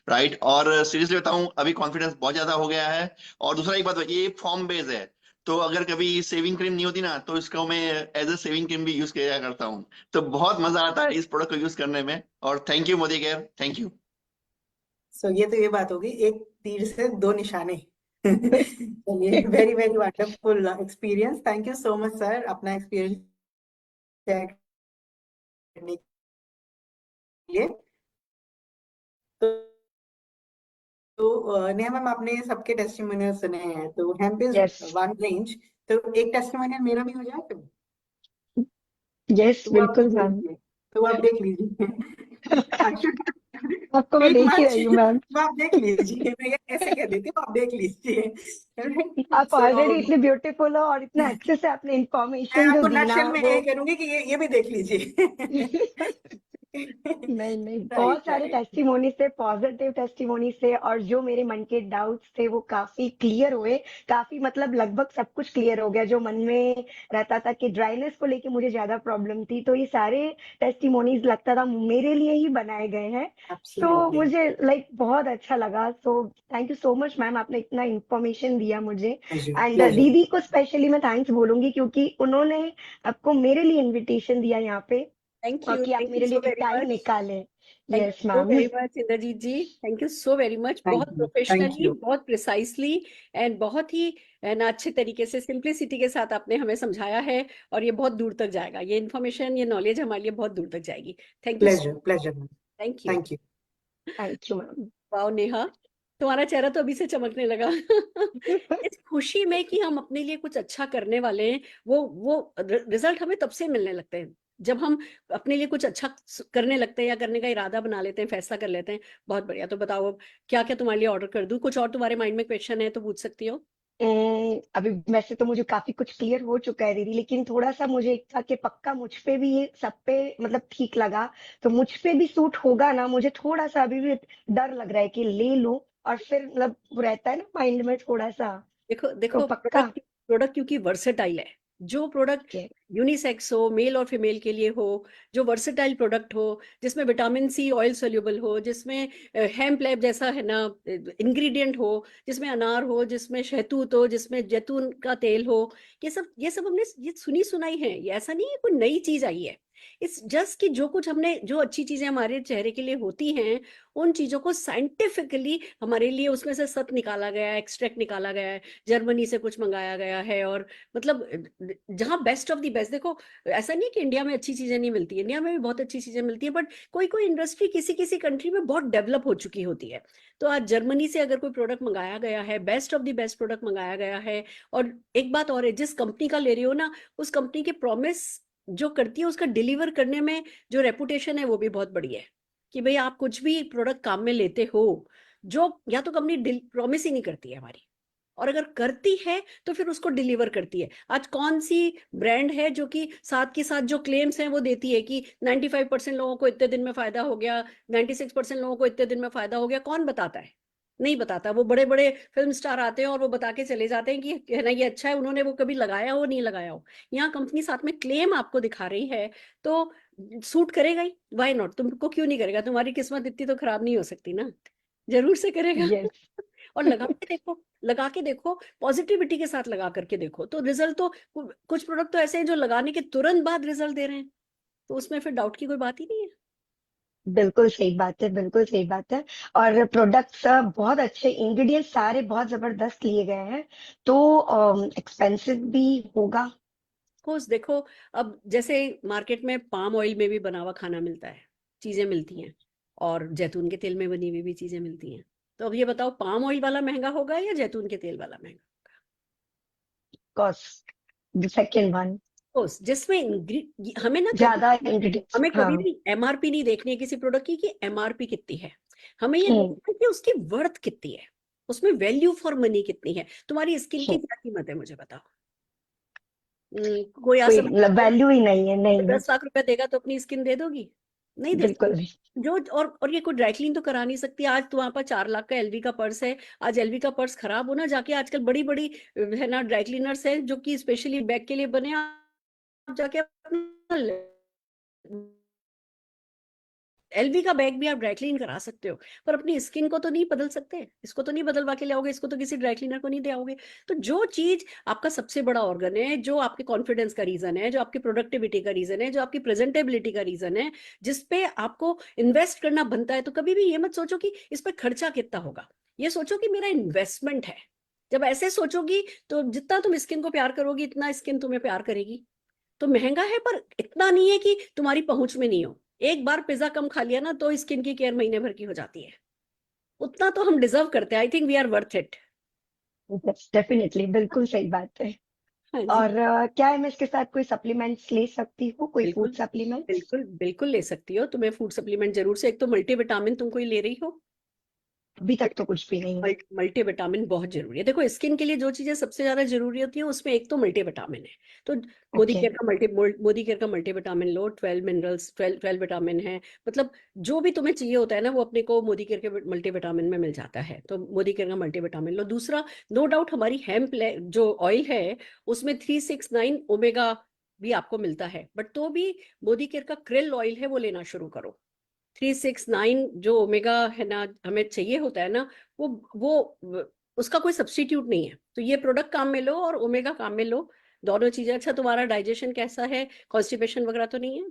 राइट। और सीरियसली बताऊं, अभी कॉन्फिडेंस बहुत ज्यादा हो गया है। और दूसरा एक बात, ये फॉर्म बेस है, तो अगर कभी सेविंग क्रीम नहीं होती ना, तो इसको मैं एज ए सेविंग क्रीम भी यूज किया करता हूँ। तो बहुत मजा आता है इस प्रोडक्ट को यूज करने में। और thank you Modicare, thank you. So ये तो ये बात होगी, एक तीर से दो निशाने। चलिए, very very wonderful experience. Thank you so much sir, अपना एक्सपीरियंस शेयर करने के लिए। तो नेहा मैम, आपने सबके टेस्टिमोनियल सुने हैं, तो hemp is yes one range, तो एक टेस्टिमोनियल मेरा भी हो जाए तो यस वो आप बिल्कुल देख मैम। लीजिए, तो वो आप देख लीजिए। I should आपको मैं speak देख ही much, रही हूँ मैम। वो आप देख लीजिए, मैं ऐसे कह देती हूँ, आप देख लीजिए। आप सो ऑलरेडी इतने ब्यूटीफुल हो और इतना अच्छे से आपने मैं इंफॉर्मेशन जो आपको दी ना नटशेल में वो यही करूंगी कि ये भी देख लीजिए। नहीं नहीं, राइट बहुत सारे राइट। टेस्टिमोनी से, पॉजिटिव टेस्टिमोनी से, और जो मेरे मन के डाउट्स थे वो काफी क्लियर हुए। काफी मतलब लगभग सब कुछ क्लियर हो गया जो मन में रहता था कि ड्राइनेस को लेके मुझे ज्यादा प्रॉब्लम थी, तो ये सारे टेस्टिमोनीज लगता था मेरे लिए ही बनाए गए हैं। तो एब्सोल्युटली। मुझे लाइक बहुत अच्छा लगा। सो thank you so much ma'am, आपने इतना इंफॉर्मेशन दिया मुझे। Pleasure and pleasure. दीदी को स्पेशली मैं थैंक्स बोलूंगी क्योंकि उन्होंने आपको मेरे लिए इनविटेशन दिया यहाँ पे, और कि आप थैंक यू मेरे लिए सो भी वेरी टाइम मच। निकाले। Thank yes you so ma'am. Very much Indrajeet ji, thank you so very much. बहुत थैंक प्रोफेशनली, यू। बहुत प्रिसाइसली एंड बहुत ही ना अच्छे तरीके से, सिंप्लिसिटी के साथ आपने हमें समझाया है। और ये बहुत दूर तक जाएगा, ये इन्फॉर्मेशन, ये नॉलेज हमारे लिए बहुत दूर तक जाएगी। Thank you, pleasure pleasure ma'am. Thank you. Thank you. Thank you ma'am. Wow Neha, तुम्हारा चेहरा तो अभी से चमकने लगा। इस खुशी में कि हम अपने लिए कुछ अच्छा करने वाले हैं, वो रिजल्ट हमें तब से मिलने लगते हैं जब हम अपने लिए कुछ अच्छा करने लगते हैं या करने का इरादा बना लेते हैं, फैसला कर लेते हैं। बहुत बढ़िया। तो बताओ क्या क्या तुम्हारे लिए ऑर्डर कर दूं? कुछ और तुम्हारे माइंड में क्वेश्चन है तो पूछ सकती हो। अभी वैसे तो मुझे काफी कुछ क्लियर हो चुका है दीदी, लेकिन थोड़ा सा मुझे एक था कि पक्का मुझ पे भी ये सब पे मतलब ठीक लगा, तो मुझ पे भी सूट होगा ना। मुझे थोड़ा सा अभी भी डर लग रहा है कि ले लूं और फिर मतलब वो रहता है ना माइंड में थोड़ा सा। देखो तो देखो, पक्का। प्रोडक्ट प्रोडक्ट क्योंकि वर्सेटाइल है। जो प्रोडक्ट ओके। यूनिसेक्स हो, मेल और फीमेल के लिए हो, जो वर्सेटाइल प्रोडक्ट हो, जिसमें विटामिन सी ऑयल सोल्यूबल हो, जिसमें हेम्प लैब जैसा है ना इंग्रेडिएंट हो, जिसमें अनार हो, जिसमें शहतूत हो, जिसमें जैतून का तेल हो, ये सब हमने ये सुनी सुनाई है। ये ऐसा नहीं है कोई नई चीज आई है। इस जस्ट कि जो कुछ हमने, जो अच्छी चीजें हमारे चेहरे के लिए होती हैं, उन चीजों को साइंटिफिकली हमारे लिए उसमें से सत निकाला गया है, एक्सट्रैक्ट निकाला गया है, जर्मनी से कुछ मंगाया गया है। और मतलब जहाँ बेस्ट ऑफ द बेस्ट, देखो ऐसा नहीं कि इंडिया में अच्छी चीजें नहीं मिलती, इंडिया में भी बहुत अच्छी चीजें मिलती है, बट कोई कोई इंडस्ट्री किसी किसी कंट्री में बहुत डेवलप हो चुकी होती है। तो आज जर्मनी से अगर कोई प्रोडक्ट मंगाया गया है, best of the best product मंगाया गया है। और एक बात और है, जिस कंपनी का ले रही हो ना, उस कंपनी के प्रॉमिस जो करती है, उसका डिलीवर करने में जो रेपुटेशन है वो भी बहुत बढ़िया है। कि भाई आप कुछ भी प्रोडक्ट काम में लेते हो, जो या तो कंपनी प्रॉमिस ही नहीं करती है हमारी, और अगर करती है तो फिर उसको डिलीवर करती है। आज कौन सी ब्रांड है जो कि साथ के साथ जो क्लेम्स हैं वो देती है कि 95% लोगों को इतने दिन में फायदा हो गया, 96% लोगों को इतने दिन में फायदा हो गया? कौन बताता है? नहीं बताता। वो बड़े बड़े फिल्म स्टार आते हैं और वो बता के चले जाते हैं कि है ना ये अच्छा है, उन्होंने वो कभी लगाया हो नहीं लगाया हो। यहाँ कंपनी साथ में क्लेम आपको दिखा रही है, तो सूट करेगा ही। Why not? तुमको क्यों नहीं करेगा? तुम्हारी किस्मत इतनी तो खराब नहीं हो सकती ना, जरूर से करेगा। यस। और लगा के देखो, लगा के देखो, पॉजिटिविटी के साथ लगा करके देखो, तो रिजल्ट तो कुछ प्रोडक्ट तो ऐसे हैं जो लगाने के तुरंत बाद रिजल्ट दे रहे हैं, तो उसमें फिर डाउट की कोई बात ही नहीं है। बिल्कुल सही बात है, बिल्कुल सही बात है। और प्रोडक्ट्स बहुत अच्छे, इंग्रेडिएंट्स सारे बहुत जबरदस्त लिए गए हैं, तो एक्सपेंसिव भी होगा। कोर्स देखो, अब जैसे मार्केट में पाम ऑयल में भी बना हुआ खाना मिलता है, चीजें मिलती हैं, और जैतून के तेल में बनी हुई भी चीजें मिलती हैं। तो अब ये बताओ, पाम ऑयल वाला महंगा होगा या जैतून के तेल वाला महंगा? Course the second one course जिसमें हमें ना ज्यादा इंग्रेडिएंट्स। हमें कभी हाँ। भी एमआरपी नहीं देखनी है किसी प्रोडक्ट की कि एमआरपी कितनी है, हमें ये देखना है कि उसकी वर्थ कितनी है, उसमें वैल्यू फॉर मनी कितनी है। तुम्हारी स्किन की क्या कीमत है मुझे बताओ। कोई कोई आसम मतलब वैल्यू ही नहीं है, नहीं 10 लाख रुपया देगा तो अपनी स्किन दे दोगी? नहीं दे बिल्कुल सकती। भी। जो और ये कोई ड्राई क्लीन तो करा नहीं सकती। आज तुम्हारे पास 4 लाख का एलवी का पर्स है, आज एलवी का पर्स खराब हो ना, जाके आजकल बड़ी बड़ी है ना ड्राई क्लीनर्स है जो कि स्पेशली बैग के लिए बने, आप जाके एलवी का बैग भी आप ड्राई क्लीन करा सकते हो, पर अपनी स्किन को तो नहीं बदल सकते। इसको तो नहीं बदलवा के लाओगे, इसको तो किसी ड्राई क्लीनर को नहीं दे आओगे। तो जो चीज आपका सबसे बड़ा ऑर्गन है, जो आपके कॉन्फिडेंस का रीजन है, जो आपकी प्रोडक्टिविटी का रीजन है, जो आपकी प्रेजेंटेबिलिटी का रीजन है, जिसपे आपको इन्वेस्ट करना बनता है, तो कभी भी ये मत सोचो कि इस पर खर्चा कितना होगा, ये सोचो कि मेरा इन्वेस्टमेंट है। जब ऐसे सोचोगी तो जितना तुम स्किन को प्यार करोगी उतना स्किन तुम्हें प्यार करेगी। तो महंगा है पर इतना नहीं है कि तुम्हारी पहुंच में नहीं हो। एक बार पिज्जा कम खा लिया ना तो स्किन की केयर महीने भर की हो जाती है। उतना तो हम डिजर्व करते हैं। I think we are worth it. Definitely, बिल्कुल सही बात है। हाँ जी, और क्या मैं इसके साथ कोई सप्लीमेंट्स ले सकती हूँ, कोई बिल्कुल फूड सप्लीमेंट्स? बिल्कुल बिल्कुल ले सकती हो। तुम्हें फूड सप्लीमेंट जरूर से, एक तो मल्टीविटामिन तुम कोई ले रही हो? अभी तक तो कुछ भी नहीं है। मल्टीविटामिन बहुत जरूरी है। देखो स्किन के लिए जो चीजें सबसे ज्यादा जरूरी होती है उसमें एक तो मल्टीविटामिन है। तो मोदी ओके। केयर का मोदी केयर का मल्टीविटामिन लो। 12 मिनरल्स, 12 विटामिन है। मतलब जो भी तुम्हें चाहिए होता है ना वो अपने को मोदी केयर के मल्टीविटामिन में मिल जाता है। तो मोदी केयर का मल्टीविटामिन लो। दूसरा, नो डाउट हमारी हेम्प जो ऑयल है उसमें 369 ओमेगा भी आपको मिलता है, बट तो भी मोदी केयर का क्रिल ऑयल है वो लेना शुरू करो। 369 जो ओमेगा है ना हमें चाहिए होता है ना, वो उसका कोई सब्स्टिट्यूट नहीं है। तो ये प्रोडक्ट काम में लो और ओमेगा काम में लो, दोनों चीजें। अच्छा, तुम्हारा डाइजेशन कैसा है? कॉन्स्टिपेशन वगैरह तो नहीं है?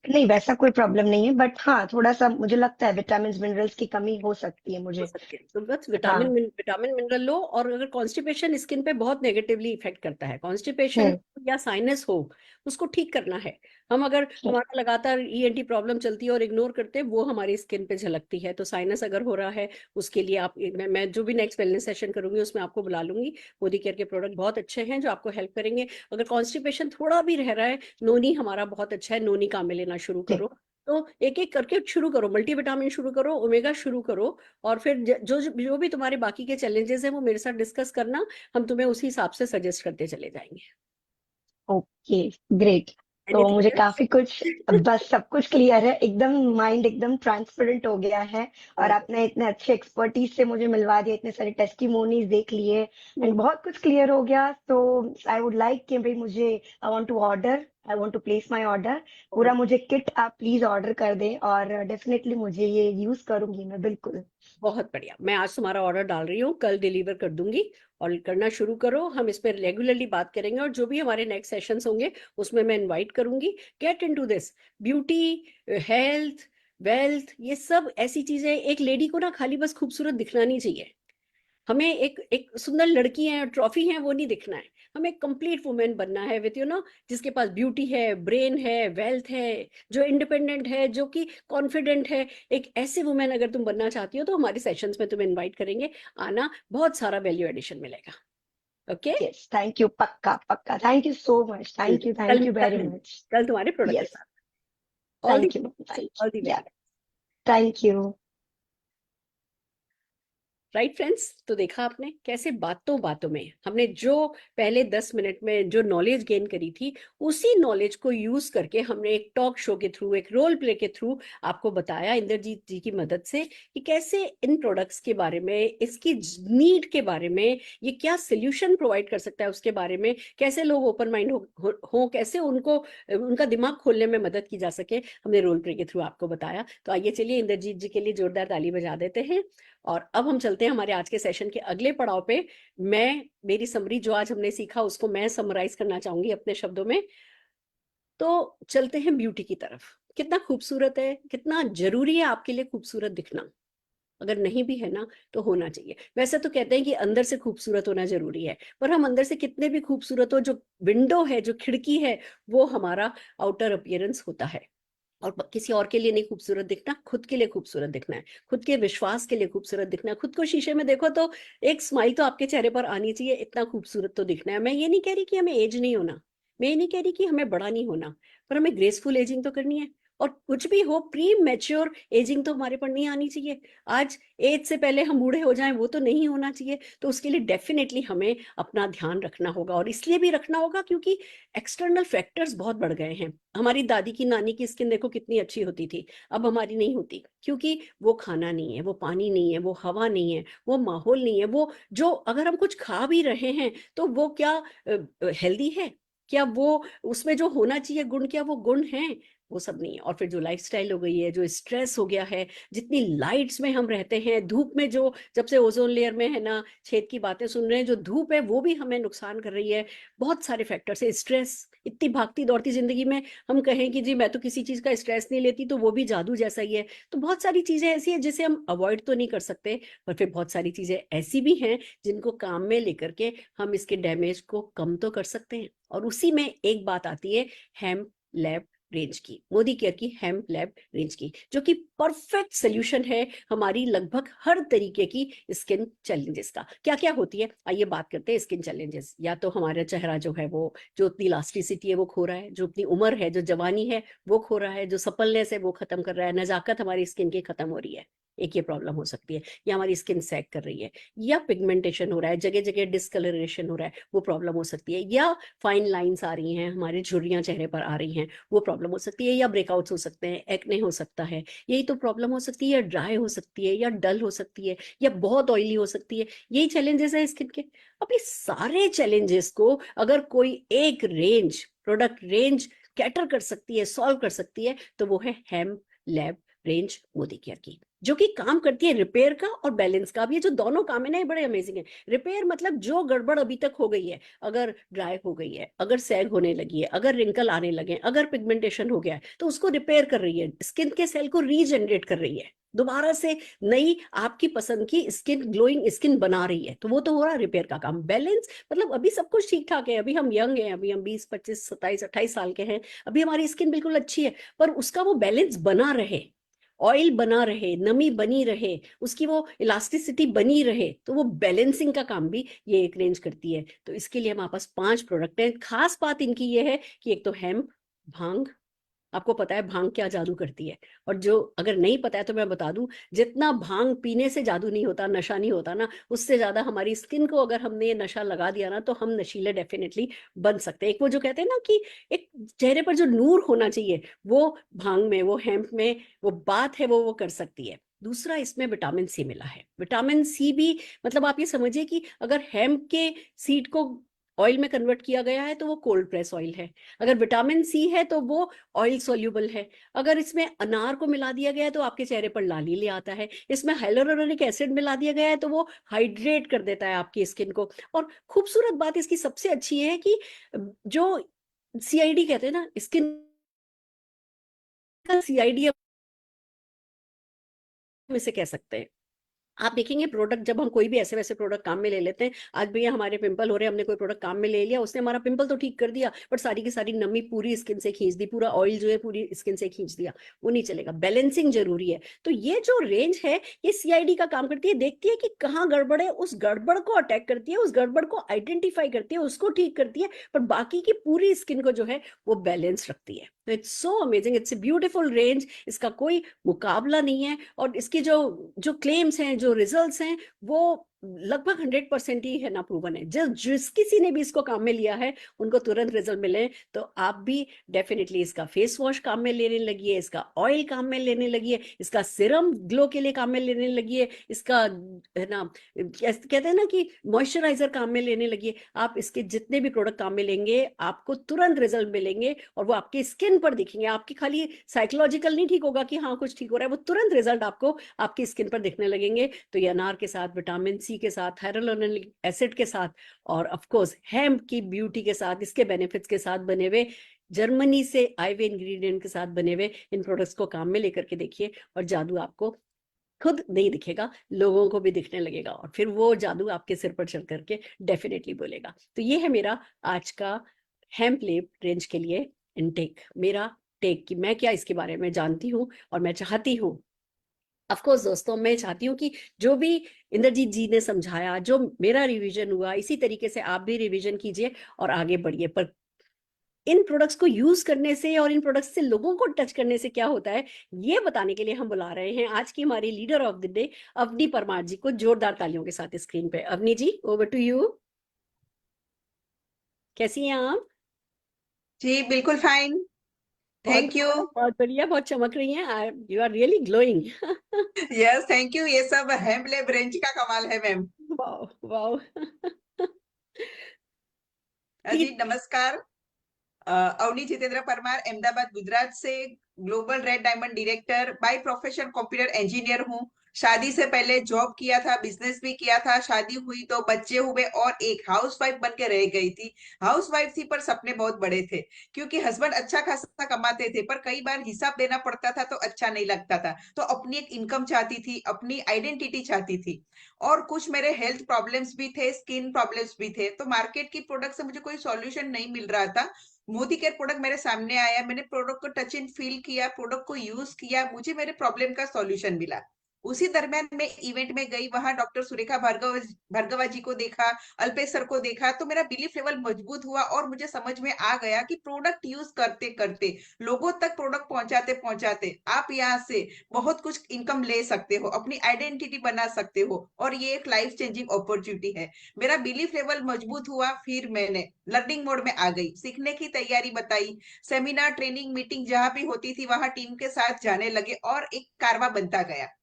नहीं, वैसा कोई प्रॉब्लम नहीं है, बट हाँ थोड़ा सा मुझे लगता है विटामिन मिनरल्स की कमी हो सकती है हो मुझे। सकती है तो बस हाँ। विटामिन मिनरल लो। और अगर कॉन्स्टिपेशन स्किन पे बहुत नेगेटिवली इफेक्ट करता है, कॉन्स्टिपेशन या साइनस हो, उसको ठीक करना है। हम अगर हमारा लगातार ईएनटी प्रॉब्लम चलती है और इग्नोर करते हैं, वो हमारी स्किन पे झलकती है। तो साइनस अगर हो रहा है उसके लिए आप मैं जो भी नेक्स्ट वेलनेस सेशन करूंगी उसमें आपको बुला लूंगी। मोदी केयर के प्रोडक्ट बहुत अच्छे हैं जो आपको हेल्प करेंगे। अगर कॉन्स्टिपेशन थोड़ा भी रह रहा है, नोनी हमारा बहुत अच्छा है, नोनी काम में लेना शुरू करो। तो एक एक करके शुरू करो, मल्टीविटामिन शुरू करो, ओमेगा शुरू करो, और फिर जो भी तुम्हारे बाकी के चैलेंजेस हैं वो मेरे साथ डिस्कस करना। हम तुम्हें उसी हिसाब से सजेस्ट करते चले जाएंगे। Okay, great. तो Anything मुझे else? काफी कुछ, बस सब कुछ क्लियर है, एकदम माइंड एकदम ट्रांसपेरेंट हो गया है। और बहुत आपने इतने अच्छे एक्सपर्टीज से मुझे मिलवा दिया, इतने सारे टेस्टिमोनीज देख लिए एंड बहुत कुछ क्लियर हो गया। तो आई वुड लाइक कि भाई मुझे I want to place my order. पूरा मुझे किट आप प्लीज ऑर्डर कर दें और डेफिनेटली मुझे ये यूज करूंगी मैं, बिल्कुल। बहुत बढ़िया। मैं आज तुम्हारा ऑर्डर डाल रही हूँ, कल डिलीवर कर दूंगी। और करना शुरू करो, हम इस पर रेगुलरली बात करेंगे। और जो भी हमारे नेक्स्ट सेशंस होंगे उसमें मैं इनवाइट करूंगी। Get into this. Beauty, health, wealth, ये सब ऐसी चीजें। एक लेडी को ना खाली बस खूबसूरत दिखना नहीं चाहिए। हमें एक सुंदर लड़की है, ट्रॉफी है, वो नहीं दिखना है। हमें कंप्लीट वुमेन बनना है विथ जिसके पास ब्यूटी है, ब्रेन है, वेल्थ है, जो इंडिपेंडेंट है, जो कि कॉन्फिडेंट है। एक ऐसी वुमेन अगर तुम बनना चाहती हो तो हमारे सेशंस में तुम्हें इनवाइट करेंगे। आना, बहुत सारा वैल्यू एडिशन मिलेगा। ओके, यस, थैंक यू, पक्का पक्का, thank you so much, thank you very much. कल तुम्हारे प्रोडक्ट के यस, साथ। All thank you, all the yeah, best. Thank you. Right friends, तो देखा आपने कैसे बातों बातों में हमने जो पहले 10 मिनट में जो नॉलेज गेन करी थी, उसी नॉलेज को यूज करके हमने एक टॉक शो के थ्रू, एक रोल प्ले के थ्रू आपको बताया इंद्रजीत जी की मदद से कि कैसे इन प्रोडक्ट्स के बारे में, इसकी नीड के बारे में, ये क्या सोल्यूशन प्रोवाइड कर सकता है उसके बारे में, कैसे लोग ओपन माइंड हो, कैसे उनको उनका दिमाग खोलने में मदद की जा सके, हमने रोल प्ले के थ्रू आपको बताया। तो आइए चलिए इंद्रजीत जी के लिए जोरदार ताली बजा देते हैं। और अब हम चलते हैं हमारे आज के सेशन के अगले पड़ाव पे। मेरी समरी जो आज हमने सीखा उसको मैं समराइज करना चाहूंगी अपने शब्दों में। तो चलते हैं ब्यूटी की तरफ। कितना खूबसूरत है, कितना जरूरी है आपके लिए खूबसूरत दिखना। अगर नहीं भी है ना तो होना चाहिए। वैसे तो कहते हैं कि अंदर से खूबसूरत होना जरूरी है, पर हम अंदर से कितने भी खूबसूरत हो, जो विंडो है, जो खिड़की है, वो हमारा आउटर अपीयरेंस होता है। और किसी और के लिए नहीं खूबसूरत दिखना, खुद के लिए खूबसूरत दिखना है, खुद के विश्वास के लिए खूबसूरत दिखना है। खुद को शीशे में देखो तो एक स्माइल तो आपके चेहरे पर आनी चाहिए, इतना खूबसूरत तो दिखना है। मैं ये नहीं कह रही कि हमें एज नहीं होना, मैं ये नहीं कह रही कि हमें बड़ा नहीं होना, पर हमें ग्रेसफुल एजिंग तो करनी है। और कुछ भी हो, प्री मैच्योर एजिंग तो हमारे पर नहीं आनी चाहिए। आज एज से पहले हम बूढ़े हो जाएं, वो तो नहीं होना चाहिए। तो उसके लिए डेफिनेटली हमें अपना ध्यान रखना होगा, और इसलिए भी रखना होगा क्योंकि एक्सटर्नल फैक्टर्स बहुत बढ़ गए हैं। हमारी दादी की नानी की स्किन देखो कितनी अच्छी होती थी, अब हमारी नहीं होती, क्योंकि वो खाना नहीं है, वो पानी नहीं है, वो हवा नहीं है, वो माहौल नहीं है, वो जो अगर हम कुछ खा भी रहे हैं तो वो क्या हेल्दी है, क्या वो उसमें जो होना चाहिए गुण, क्या वो गुण है, वो सब नहीं है। और फिर जो लाइफस्टाइल हो गई है, जो स्ट्रेस हो गया है, जितनी लाइट्स में हम रहते हैं, धूप में जो जब से ओजोन लेयर में है ना छेद की बातें सुन रहे हैं, जो धूप है वो भी हमें नुकसान कर रही है। बहुत सारे फैक्टर्स है, स्ट्रेस, इतनी भागती दौड़ती जिंदगी में हम कहें कि जी मैं तो किसी चीज का स्ट्रेस नहीं लेती, तो वो भी जादू जैसा ही है। तो बहुत सारी चीजें ऐसी है जिसे हम अवॉइड तो नहीं कर सकते, पर फिर बहुत सारी चीजें ऐसी भी हैं जिनको काम में लेकर के हम इसके डैमेज को कम तो कर सकते हैं। और उसी में एक बात आती है हेम्प लैब रेंज की, मोदी केयर की हेम्प लैब रेंज की, जो कि परफेक्ट सोल्यूशन है हमारी लगभग हर तरीके की स्किन चैलेंजेस का। क्या क्या होती है, आइए बात करते हैं स्किन चैलेंजेस। या तो हमारा चेहरा जो है वो, जो अपनी इलास्टिसिटी है वो खो रहा है, जो अपनी उम्र है, जो जवानी है वो खो रहा है, जो सपलनेस है वो खत्म कर रहा है, नजाकत हमारी स्किन की खत्म हो रही है, एक ये प्रॉब्लम हो सकती है। या हमारी स्किन सैग कर रही है, या पिगमेंटेशन हो रहा है, जगह जगह डिस्कलरेशन हो रहा है, वो प्रॉब्लम हो सकती है। या फाइन लाइंस आ रही हैं, हमारी झुर्रियां चेहरे पर आ रही हैं, वो प्रॉब्लम हो सकती है। या ब्रेकआउट्स हो सकते हैं, एक्ने हो सकता है, यही तो प्रॉब्लम हो सकती है। या ड्राई हो सकती है, या डल हो सकती है, या बहुत ऑयली हो सकती है। यही चैलेंजेस है स्किन के। अब ये सारे चैलेंजेस को अगर कोई एक रेंज, प्रोडक्ट रेंज कैटर कर सकती है, सॉल्व कर सकती है, तो वो है hemp lab range Modi care की, जो कि काम करती है रिपेयर का और बैलेंस का। अब ये जो दोनों काम है ना, ये बड़े अमेजिंग है। रिपेयर मतलब जो गड़बड़ अभी तक हो गई है, अगर ड्राई हो गई है, अगर सैग होने लगी है, अगर रिंकल आने लगे, अगर पिगमेंटेशन हो गया है, तो उसको रिपेयर कर रही है, स्किन के सेल को रीजनरेट कर रही है, दोबारा से नई आपकी पसंद की स्किन, ग्लोइंग स्किन बना रही है। तो वो तो हो रहा है रिपेयर का काम। बैलेंस मतलब अभी सब कुछ ठीक ठाक है, अभी हम यंग हैं, अभी हम 20 25 27 28 साल के हैं, अभी हमारी स्किन बिल्कुल अच्छी है, पर उसका वो बैलेंस बना रहे, ऑयल बना रहे, नमी बनी रहे, उसकी वो इलास्टिसिटी बनी रहे, तो वो बैलेंसिंग का काम भी ये एक रेंज करती है। तो इसके लिए हमारे पास 5 प्रोडक्ट हैं। खास बात इनकी ये है कि एक तो हेम्प, भांग, आपको पता है भांग क्या जादू करती है, और जो अगर नहीं पता है तो मैं बता दूं, जितना भांग पीने से जादू नहीं होता, नशा नहीं होता ना, उससे ज्यादा हमारी स्किन को अगर हमने ये नशा लगा दिया ना, तो हम नशीले डेफिनेटली बन सकते हैं। एक वो जो कहते हैं ना कि एक चेहरे पर जो नूर होना चाहिए, वो भांग में, वो हेम्प में वो बात है, वो कर सकती है। दूसरा, इसमें विटामिन सी मिला है। विटामिन सी भी मतलब आप ये समझिए कि अगर हेम्प के सीड को ऑयल में कन्वर्ट किया गया है तो वो कोल्ड प्रेस ऑयल है, अगर विटामिन सी है तो वो ऑयल सोल्यूबल है, अगर इसमें अनार को मिला दिया गया है तो आपके चेहरे पर लाली ले आता है, इसमें हाइलुरोनिक एसिड मिला दिया गया है तो वो हाइड्रेट कर देता है आपकी स्किन को। और खूबसूरत बात इसकी सबसे अच्छी है कि जो सीआईडी कहते हैं ना, स्किन का सीआईडी हम इसे कह सकते हैं। आप देखेंगे प्रोडक्ट, जब हम कोई भी ऐसे वैसे प्रोडक्ट काम में ले लेते हैं, आज भैया हमारे पिंपल हो रहे हैं, हमने कोई प्रोडक्ट काम में ले लिया, उसने हमारा पिंपल तो ठीक कर दिया, बट सारी की सारी नमी पूरी स्किन से खींच दी, पूरा ऑयल जो है पूरी स्किन से खींच दिया, वो नहीं चलेगा। बैलेंसिंग जरूरी है। तो ये जो रेंज है, ये सीआईडी का काम करती है, देखती है कि कहाँ गड़बड़ है, उस गड़बड़ को अटैक करती है, उस गड़बड़ को आइडेंटिफाई करती है, उसको ठीक करती है, पर बाकी की पूरी स्किन को जो है वो बैलेंस रखती है। तो it's so amazing, it's a beautiful range, इसका कोई मुकाबला नहीं है। और इसकी जो जो क्लेम्स हैं, जो रिजल्ट्स हैं, वो लगभग 100% ही है ना प्रूवन है। जिस किसी ने भी इसको काम में लिया है उनको तुरंत रिजल्ट मिले। तो आप भी डेफिनेटली इसका फेस वॉश काम में लेने लगिए, इसका ऑयल काम में लेने लगिए, इसका सिरम ग्लो के लिए काम में लेने लगिए, इसका है ना कहते हैं ना कि मॉइस्चराइजर काम में लेने लगिए। आप इसके जितने भी प्रोडक्ट काम में लेंगे आपको तुरंत रिजल्ट मिलेंगे, और वो आपकी स्किन पर दिखेंगे। आपकी खाली साइकोलॉजिकल नहीं ठीक होगा कि हाँ कुछ ठीक हो रहा है, वो तुरंत रिजल्ट आपको आपकी स्किन पर दिखने लगेंगे। तो ये अनार के साथ, विटामिन सी के साथ, हाइलुरोनिक एसिड के साथ, और ऑफ कोर्स हेम्प की ब्यूटी के साथ, इसके बेनिफिट्स के साथ बने हुए, जर्मनी से आए हुए इंग्रेडिएंट के साथ बने हुए इन प्रोडक्ट्स को काम में लेकर के देखिए, और जादू आपको खुद नहीं दिखेगा, लोगों को भी दिखने लगेगा, और फिर वो जादू आपके सिर पर चढ़ करके डेफिनेटली बोलेगा। तो ये है मेरा आज का हेम्प लैब रेंज के लिए इनटेक, मेरा टेक कि मैं क्या इसके बारे में जानती हूँ और मैं चाहती हूँ। ऑफ कोर्स दोस्तों, मैं चाहती हूँ कि जो भी इंद्रजीत जी ने समझाया, जो मेरा रिवीजन हुआ, इसी तरीके से आप भी रिवीजन कीजिए और आगे बढ़िए। पर इन प्रोडक्ट्स को यूज करने से और इन प्रोडक्ट्स से लोगों को टच करने से क्या होता है, ये बताने के लिए हम बुला रहे हैं आज की हमारी leader of the day Avni Parmar ji को। जोरदार तालियों के साथ स्क्रीन पे। Avni ji, over to you. कैसी हैं आप? जी बिल्कुल फाइन। Thank you. बहुत बढ़िया, बहुत चमक रही हैं। You are really glowing. Yes thank you. ये सब हेम्प रेंज का कमाल है मैम। Wow wow. जी नमस्कार। अवनी जितेंद्र परमार, अहमदाबाद गुजरात से global red diamond director, by profession computer engineer हूँ। शादी से पहले जॉब किया था, बिजनेस भी किया था। शादी हुई तो बच्चे हुए और एक हाउसवाइफ बन के रह गई थी। हाउसवाइफ थी पर सपने बहुत बड़े थे, क्योंकि हस्बैंड अच्छा खासा कमाते थे पर कई बार हिसाब देना पड़ता था तो अच्छा नहीं लगता था। तो अपनी एक इनकम चाहती थी, अपनी आइडेंटिटी चाहती थी। और कुछ मेरे हेल्थ प्रॉब्लम्स भी थे, स्किन प्रॉब्लम्स भी थे। तो मार्केट की प्रोडक्ट से मुझे कोई सॉल्यूशन नहीं मिल रहा था। मोदी केयर प्रोडक्ट मेरे सामने आया, मैंने प्रोडक्ट को टच एंड फील किया, प्रोडक्ट को यूज किया, मुझे मेरे प्रॉब्लम का सॉल्यूशन मिला। उसी दरमियान मैं इवेंट में गई, वहां डॉक्टर सुरेखा भार्गवा जी को देखा, अल्पेश सर को देखा, तो मेरा बिलीफ लेवल मजबूत हुआ और मुझे समझ में आ गया कि प्रोडक्ट यूज करते करते, लोगों तक प्रोडक्ट पहुंचाते पहुंचाते आप यहाँ से बहुत कुछ इनकम ले सकते हो, अपनी आइडेंटिटी बना सकते हो और ये एक लाइफ चेंजिंग अपॉर्चुनिटी है। मेरा बिलीफ लेवल मजबूत हुआ, फिर मैंने लर्निंग मोड में आ गई, सीखने की तैयारी बताई। सेमिनार, ट्रेनिंग, मीटिंग जहां भी होती थी वहां टीम के साथ जाने लगे और एक कारवा बनता गया।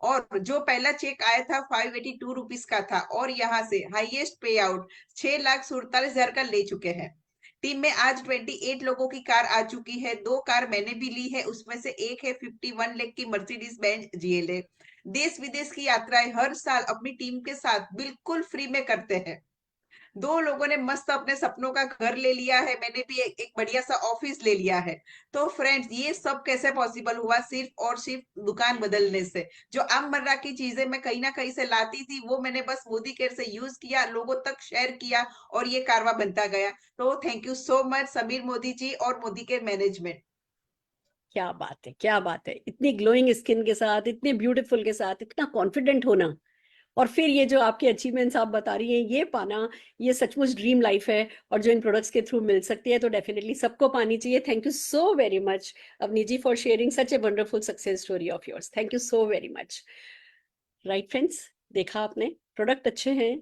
और जो पहला चेक आया था 582 रुपीज का था और यहाँ से हाईएस्ट पे आउट 6,47,000 का ले चुके हैं। टीम में आज 28 लोगों की कार आ चुकी है। 2 कार मैंने भी ली है, उसमें से एक है 51 लाख की मर्सिडीज बेंज GLA। देश विदेश की यात्राएं हर साल अपनी टीम के साथ बिल्कुल फ्री में करते हैं। 2 लोगों ने मस्त अपने सपनों का घर ले लिया है, मैंने भी एक बढ़िया सा ऑफिस ले लिया है। तो फ्रेंड्स, ये सब कैसे पॉसिबल हुआ? सिर्फ और सिर्फ दुकान बदलने से। जो आममर्रा की चीजें मैं कहीं ना कहीं से लाती थी, वो मैंने बस मोदी केयर से यूज किया, लोगों तक शेयर किया और ये कारवा बनता गया। तो thank you so much Sameer Modi ji और मोदी केयर मैनेजमेंट। क्या बात है, क्या बात है। इतनी ग्लोइंग स्किन के साथ, इतने ब्यूटीफुल के साथ, इतना कॉन्फिडेंट होना, और फिर ये जो आपके अचीवमेंट्स आप बता रही हैं, ये पाना, ये सचमुच ड्रीम लाइफ है। और जो इन प्रोडक्ट्स के थ्रू मिल सकती है तो डेफिनेटली सबको पानी चाहिए। Thank you so very much Avni ji for sharing such a wonderful success story of yours. Thank you so very much. Right friends, देखा आपने, प्रोडक्ट अच्छे हैं,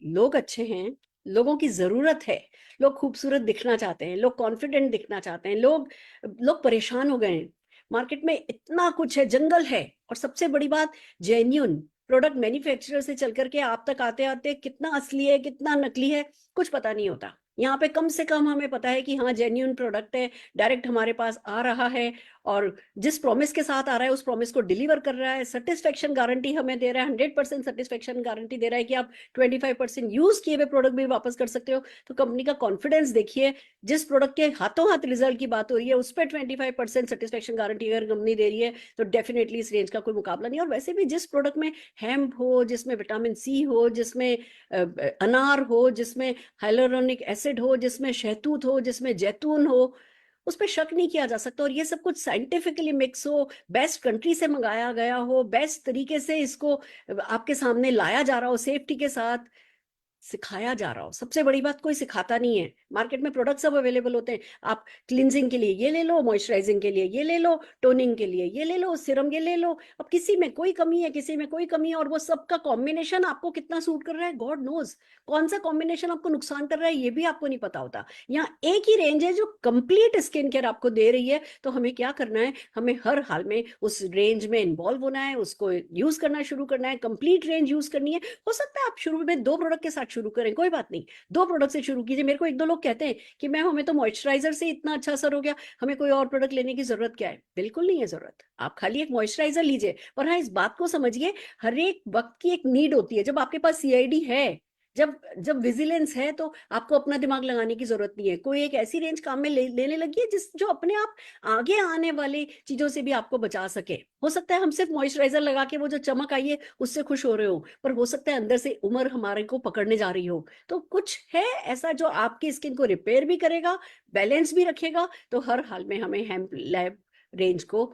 लोग अच्छे हैं, लोगों की जरूरत है, लोग खूबसूरत दिखना चाहते हैं, लोग कॉन्फिडेंट दिखना चाहते हैं, लोग परेशान हो गए हैं। मार्केट में इतना कुछ है, जंगल है, और सबसे बड़ी बात, जेन्युइन प्रोडक्ट मैन्युफैक्चरर से चल करके आप तक आते आते कितना असली है कितना नकली है कुछ पता नहीं होता। यहाँ पे कम से कम हमें पता है कि हाँ जेन्युइन प्रोडक्ट है, डायरेक्ट हमारे पास आ रहा है और जिस प्रॉमिस के साथ आ रहा है उस प्रॉमिस को डिलीवर कर रहा है। सेटिस्फेक्शन गारंटी हमें दे रहा है, 100% सेटिस्फेक्शन गारंटी दे रहा है कि आप 25% यूज किए हुए प्रोडक्ट भी वापस कर सकते हो। तो कंपनी का कॉन्फिडेंस देखिए, जिस प्रोडक्ट के हाथों हाथ रिजल्ट की बात हो रही है उस पर 25% सेटिस्फेक्शन गारंटी अगर कंपनी दे रही है तो डेफिनेटली इस रेंज का कोई मुकाबला नहीं। और वैसे भी जिस प्रोडक्ट में हेम्प हो, जिसमें विटामिन सी हो, जिसमें अनार हो, जिसमें हाइलुरोनिक एसिड हो, जिसमें शहतूत हो, जिसमें जैतून हो, उस पर शक नहीं किया जा सकता। और ये सब कुछ साइंटिफिकली मिक्स हो, बेस्ट कंट्री से मंगाया गया हो, बेस्ट तरीके से इसको आपके सामने लाया जा रहा हो, सेफ्टी के साथ सिखाया जा रहा हो। सबसे बड़ी बात, कोई सिखाता नहीं है। मार्केट में प्रोडक्ट सब अवेलेबल होते हैं, आप क्लिनजिंग के लिए ये ले लो, मॉइस्चराइजिंग के लिए ये ले लो, टोनिंग के लिए ये ले लो, सीरम ये ले लो। अब किसी में कोई कमी है, किसी में कोई कमी है, और वो सबका कॉम्बिनेशन आपको कितना सूट कर रहा है गॉड नोज। कौन सा कॉम्बिनेशन आपको नुकसान कर रहा है ये भी आपको नहीं पता होता। यहाँ एक ही रेंज है जो कंप्लीट स्किन केयर आपको दे रही है। तो हमें क्या करना है, हमें हर हाल में उस रेंज में इन्वॉल्व होना है, उसको यूज करना शुरू करना है, कंप्लीट रेंज यूज करनी है। हो सकता है आप शुरू में 2 प्रोडक्ट के साथ शुरू करें, कोई बात नहीं, 2 प्रोडक्ट से शुरू कीजिए। मेरे को 1-2 लोग कहते हैं कि मैम हमें तो मॉइस्चराइजर से इतना अच्छा असर हो गया, हमें कोई और प्रोडक्ट लेने की जरूरत क्या है। बिल्कुल नहीं है जरूरत, आप खाली एक मॉइस्चराइजर लीजिए। पर हाँ, इस बात को समझिए, हर एक वक्त की एक नीड होती है। जब आपके पास CID है, जब जब विजिलेंस है तो आपको अपना दिमाग लगाने की जरूरत नहीं है। कोई एक ऐसी रेंज काम में लेने लगी है जो अपने आप आगे आने वाली चीजों से भी आपको बचा सके। हो सकता है हम सिर्फ मॉइस्चराइजर लगा के वो जो चमक आई है उससे खुश हो रहे हो, पर हो सकता है अंदर से उम्र हमारे को पकड़ने जा रही हो। तो कुछ है ऐसा जो आपकी स्किन को रिपेयर भी करेगा, बैलेंस भी रखेगा। तो हर हाल में हमें हेम्प लैब रेंज को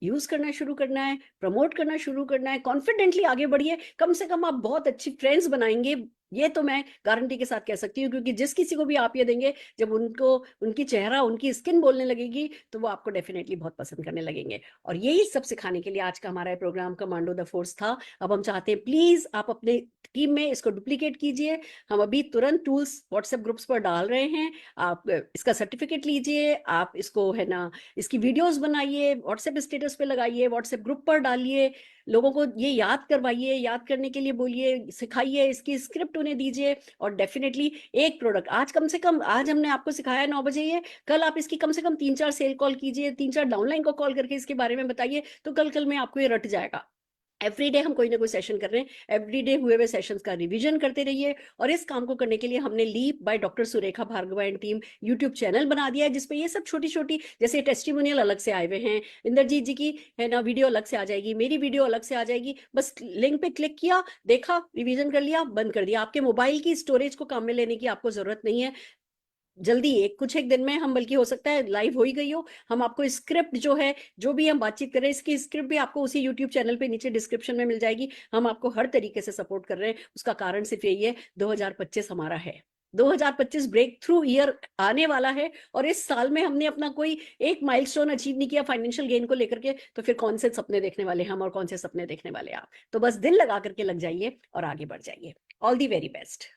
यूज करना शुरू करना है, प्रमोट करना शुरू करना है, कॉन्फिडेंटली आगे बढ़िए। कम से कम आप बहुत अच्छी फ्रेंड्स बनाएंगे, ये तो मैं गारंटी के साथ कह सकती हूँ, क्योंकि जिस किसी को भी आप ये देंगे, जब उनको उनकी चेहरा उनकी स्किन बोलने लगेगी तो वो आपको डेफिनेटली बहुत पसंद करने लगेंगे। और यही सब सिखाने के लिए आज का हमारा प्रोग्राम कमांडो द फोर्स था। अब हम चाहते हैं प्लीज आप अपने टीम में इसको डुप्लीकेट कीजिए। हम अभी तुरंत टूल्स व्हाट्सएप ग्रुप्स पर डाल रहे हैं, आप इसका सर्टिफिकेट लीजिए, आप इसको है ना इसकी वीडियोस बनाइए, व्हाट्सएप स्टेटस पे लगाइए, व्हाट्सएप ग्रुप पर डालिए, लोगों को ये याद करवाइए, याद करने के लिए बोलिए, सिखाइए, इसकी स्क्रिप्ट उन्हें दीजिए। और डेफिनेटली एक प्रोडक्ट आज कम से कम, आज हमने आपको सिखाया 9 बजे, ये कल आप इसकी कम से कम 3-4 सेल कॉल कीजिए, 3-4 डाउनलाइन को कॉल करके इसके बारे में बताइए, तो कल में आपको ये रट जाएगा। एवरीडे हम कोई ना कोई सेशन कर रहे हैं, एवरीडे हुए हुए सेशंस का रिवीजन करते रहिए। और इस काम को करने के लिए हमने leap by doctor Surekha Bhargava and team YouTube channel बना दिया है, जिसपे ये सब छोटी छोटी जैसे टेस्टिमोनियल अलग से आए हुए हैं, इंद्रजीत जी की है ना वीडियो अलग से आ जाएगी, मेरी वीडियो अलग से आ जाएगी। बस लिंक पे क्लिक किया, देखा, रिवीजन कर लिया, बंद कर दिया। आपके मोबाइल की स्टोरेज को काम में लेने की आपको जरूरत नहीं है। जल्दी कुछ एक दिन में हम, बल्कि हो सकता है लाइव हो ही गई हो, हम आपको स्क्रिप्ट जो है, जो भी हम बातचीत कर रहे हैं, इसकी स्क्रिप्ट भी आपको उसी यूट्यूब चैनल पे नीचे डिस्क्रिप्शन में मिल जाएगी। हम आपको हर तरीके से सपोर्ट कर रहे हैं। उसका कारण सिर्फ यही है, 2025 हमारा है, 2025 ब्रेक थ्रू ईयर आने वाला है। और इस साल में हमने अपना कोई एक माइलस्टोन अचीव नहीं किया फाइनेंशियल गेन को लेकर के, तो फिर कौन से सपने देखने वाले हम और कौन से सपने देखने वाले आप। तो बस दिल लगा करके लग जाइए और आगे बढ़ जाइए। All the very best.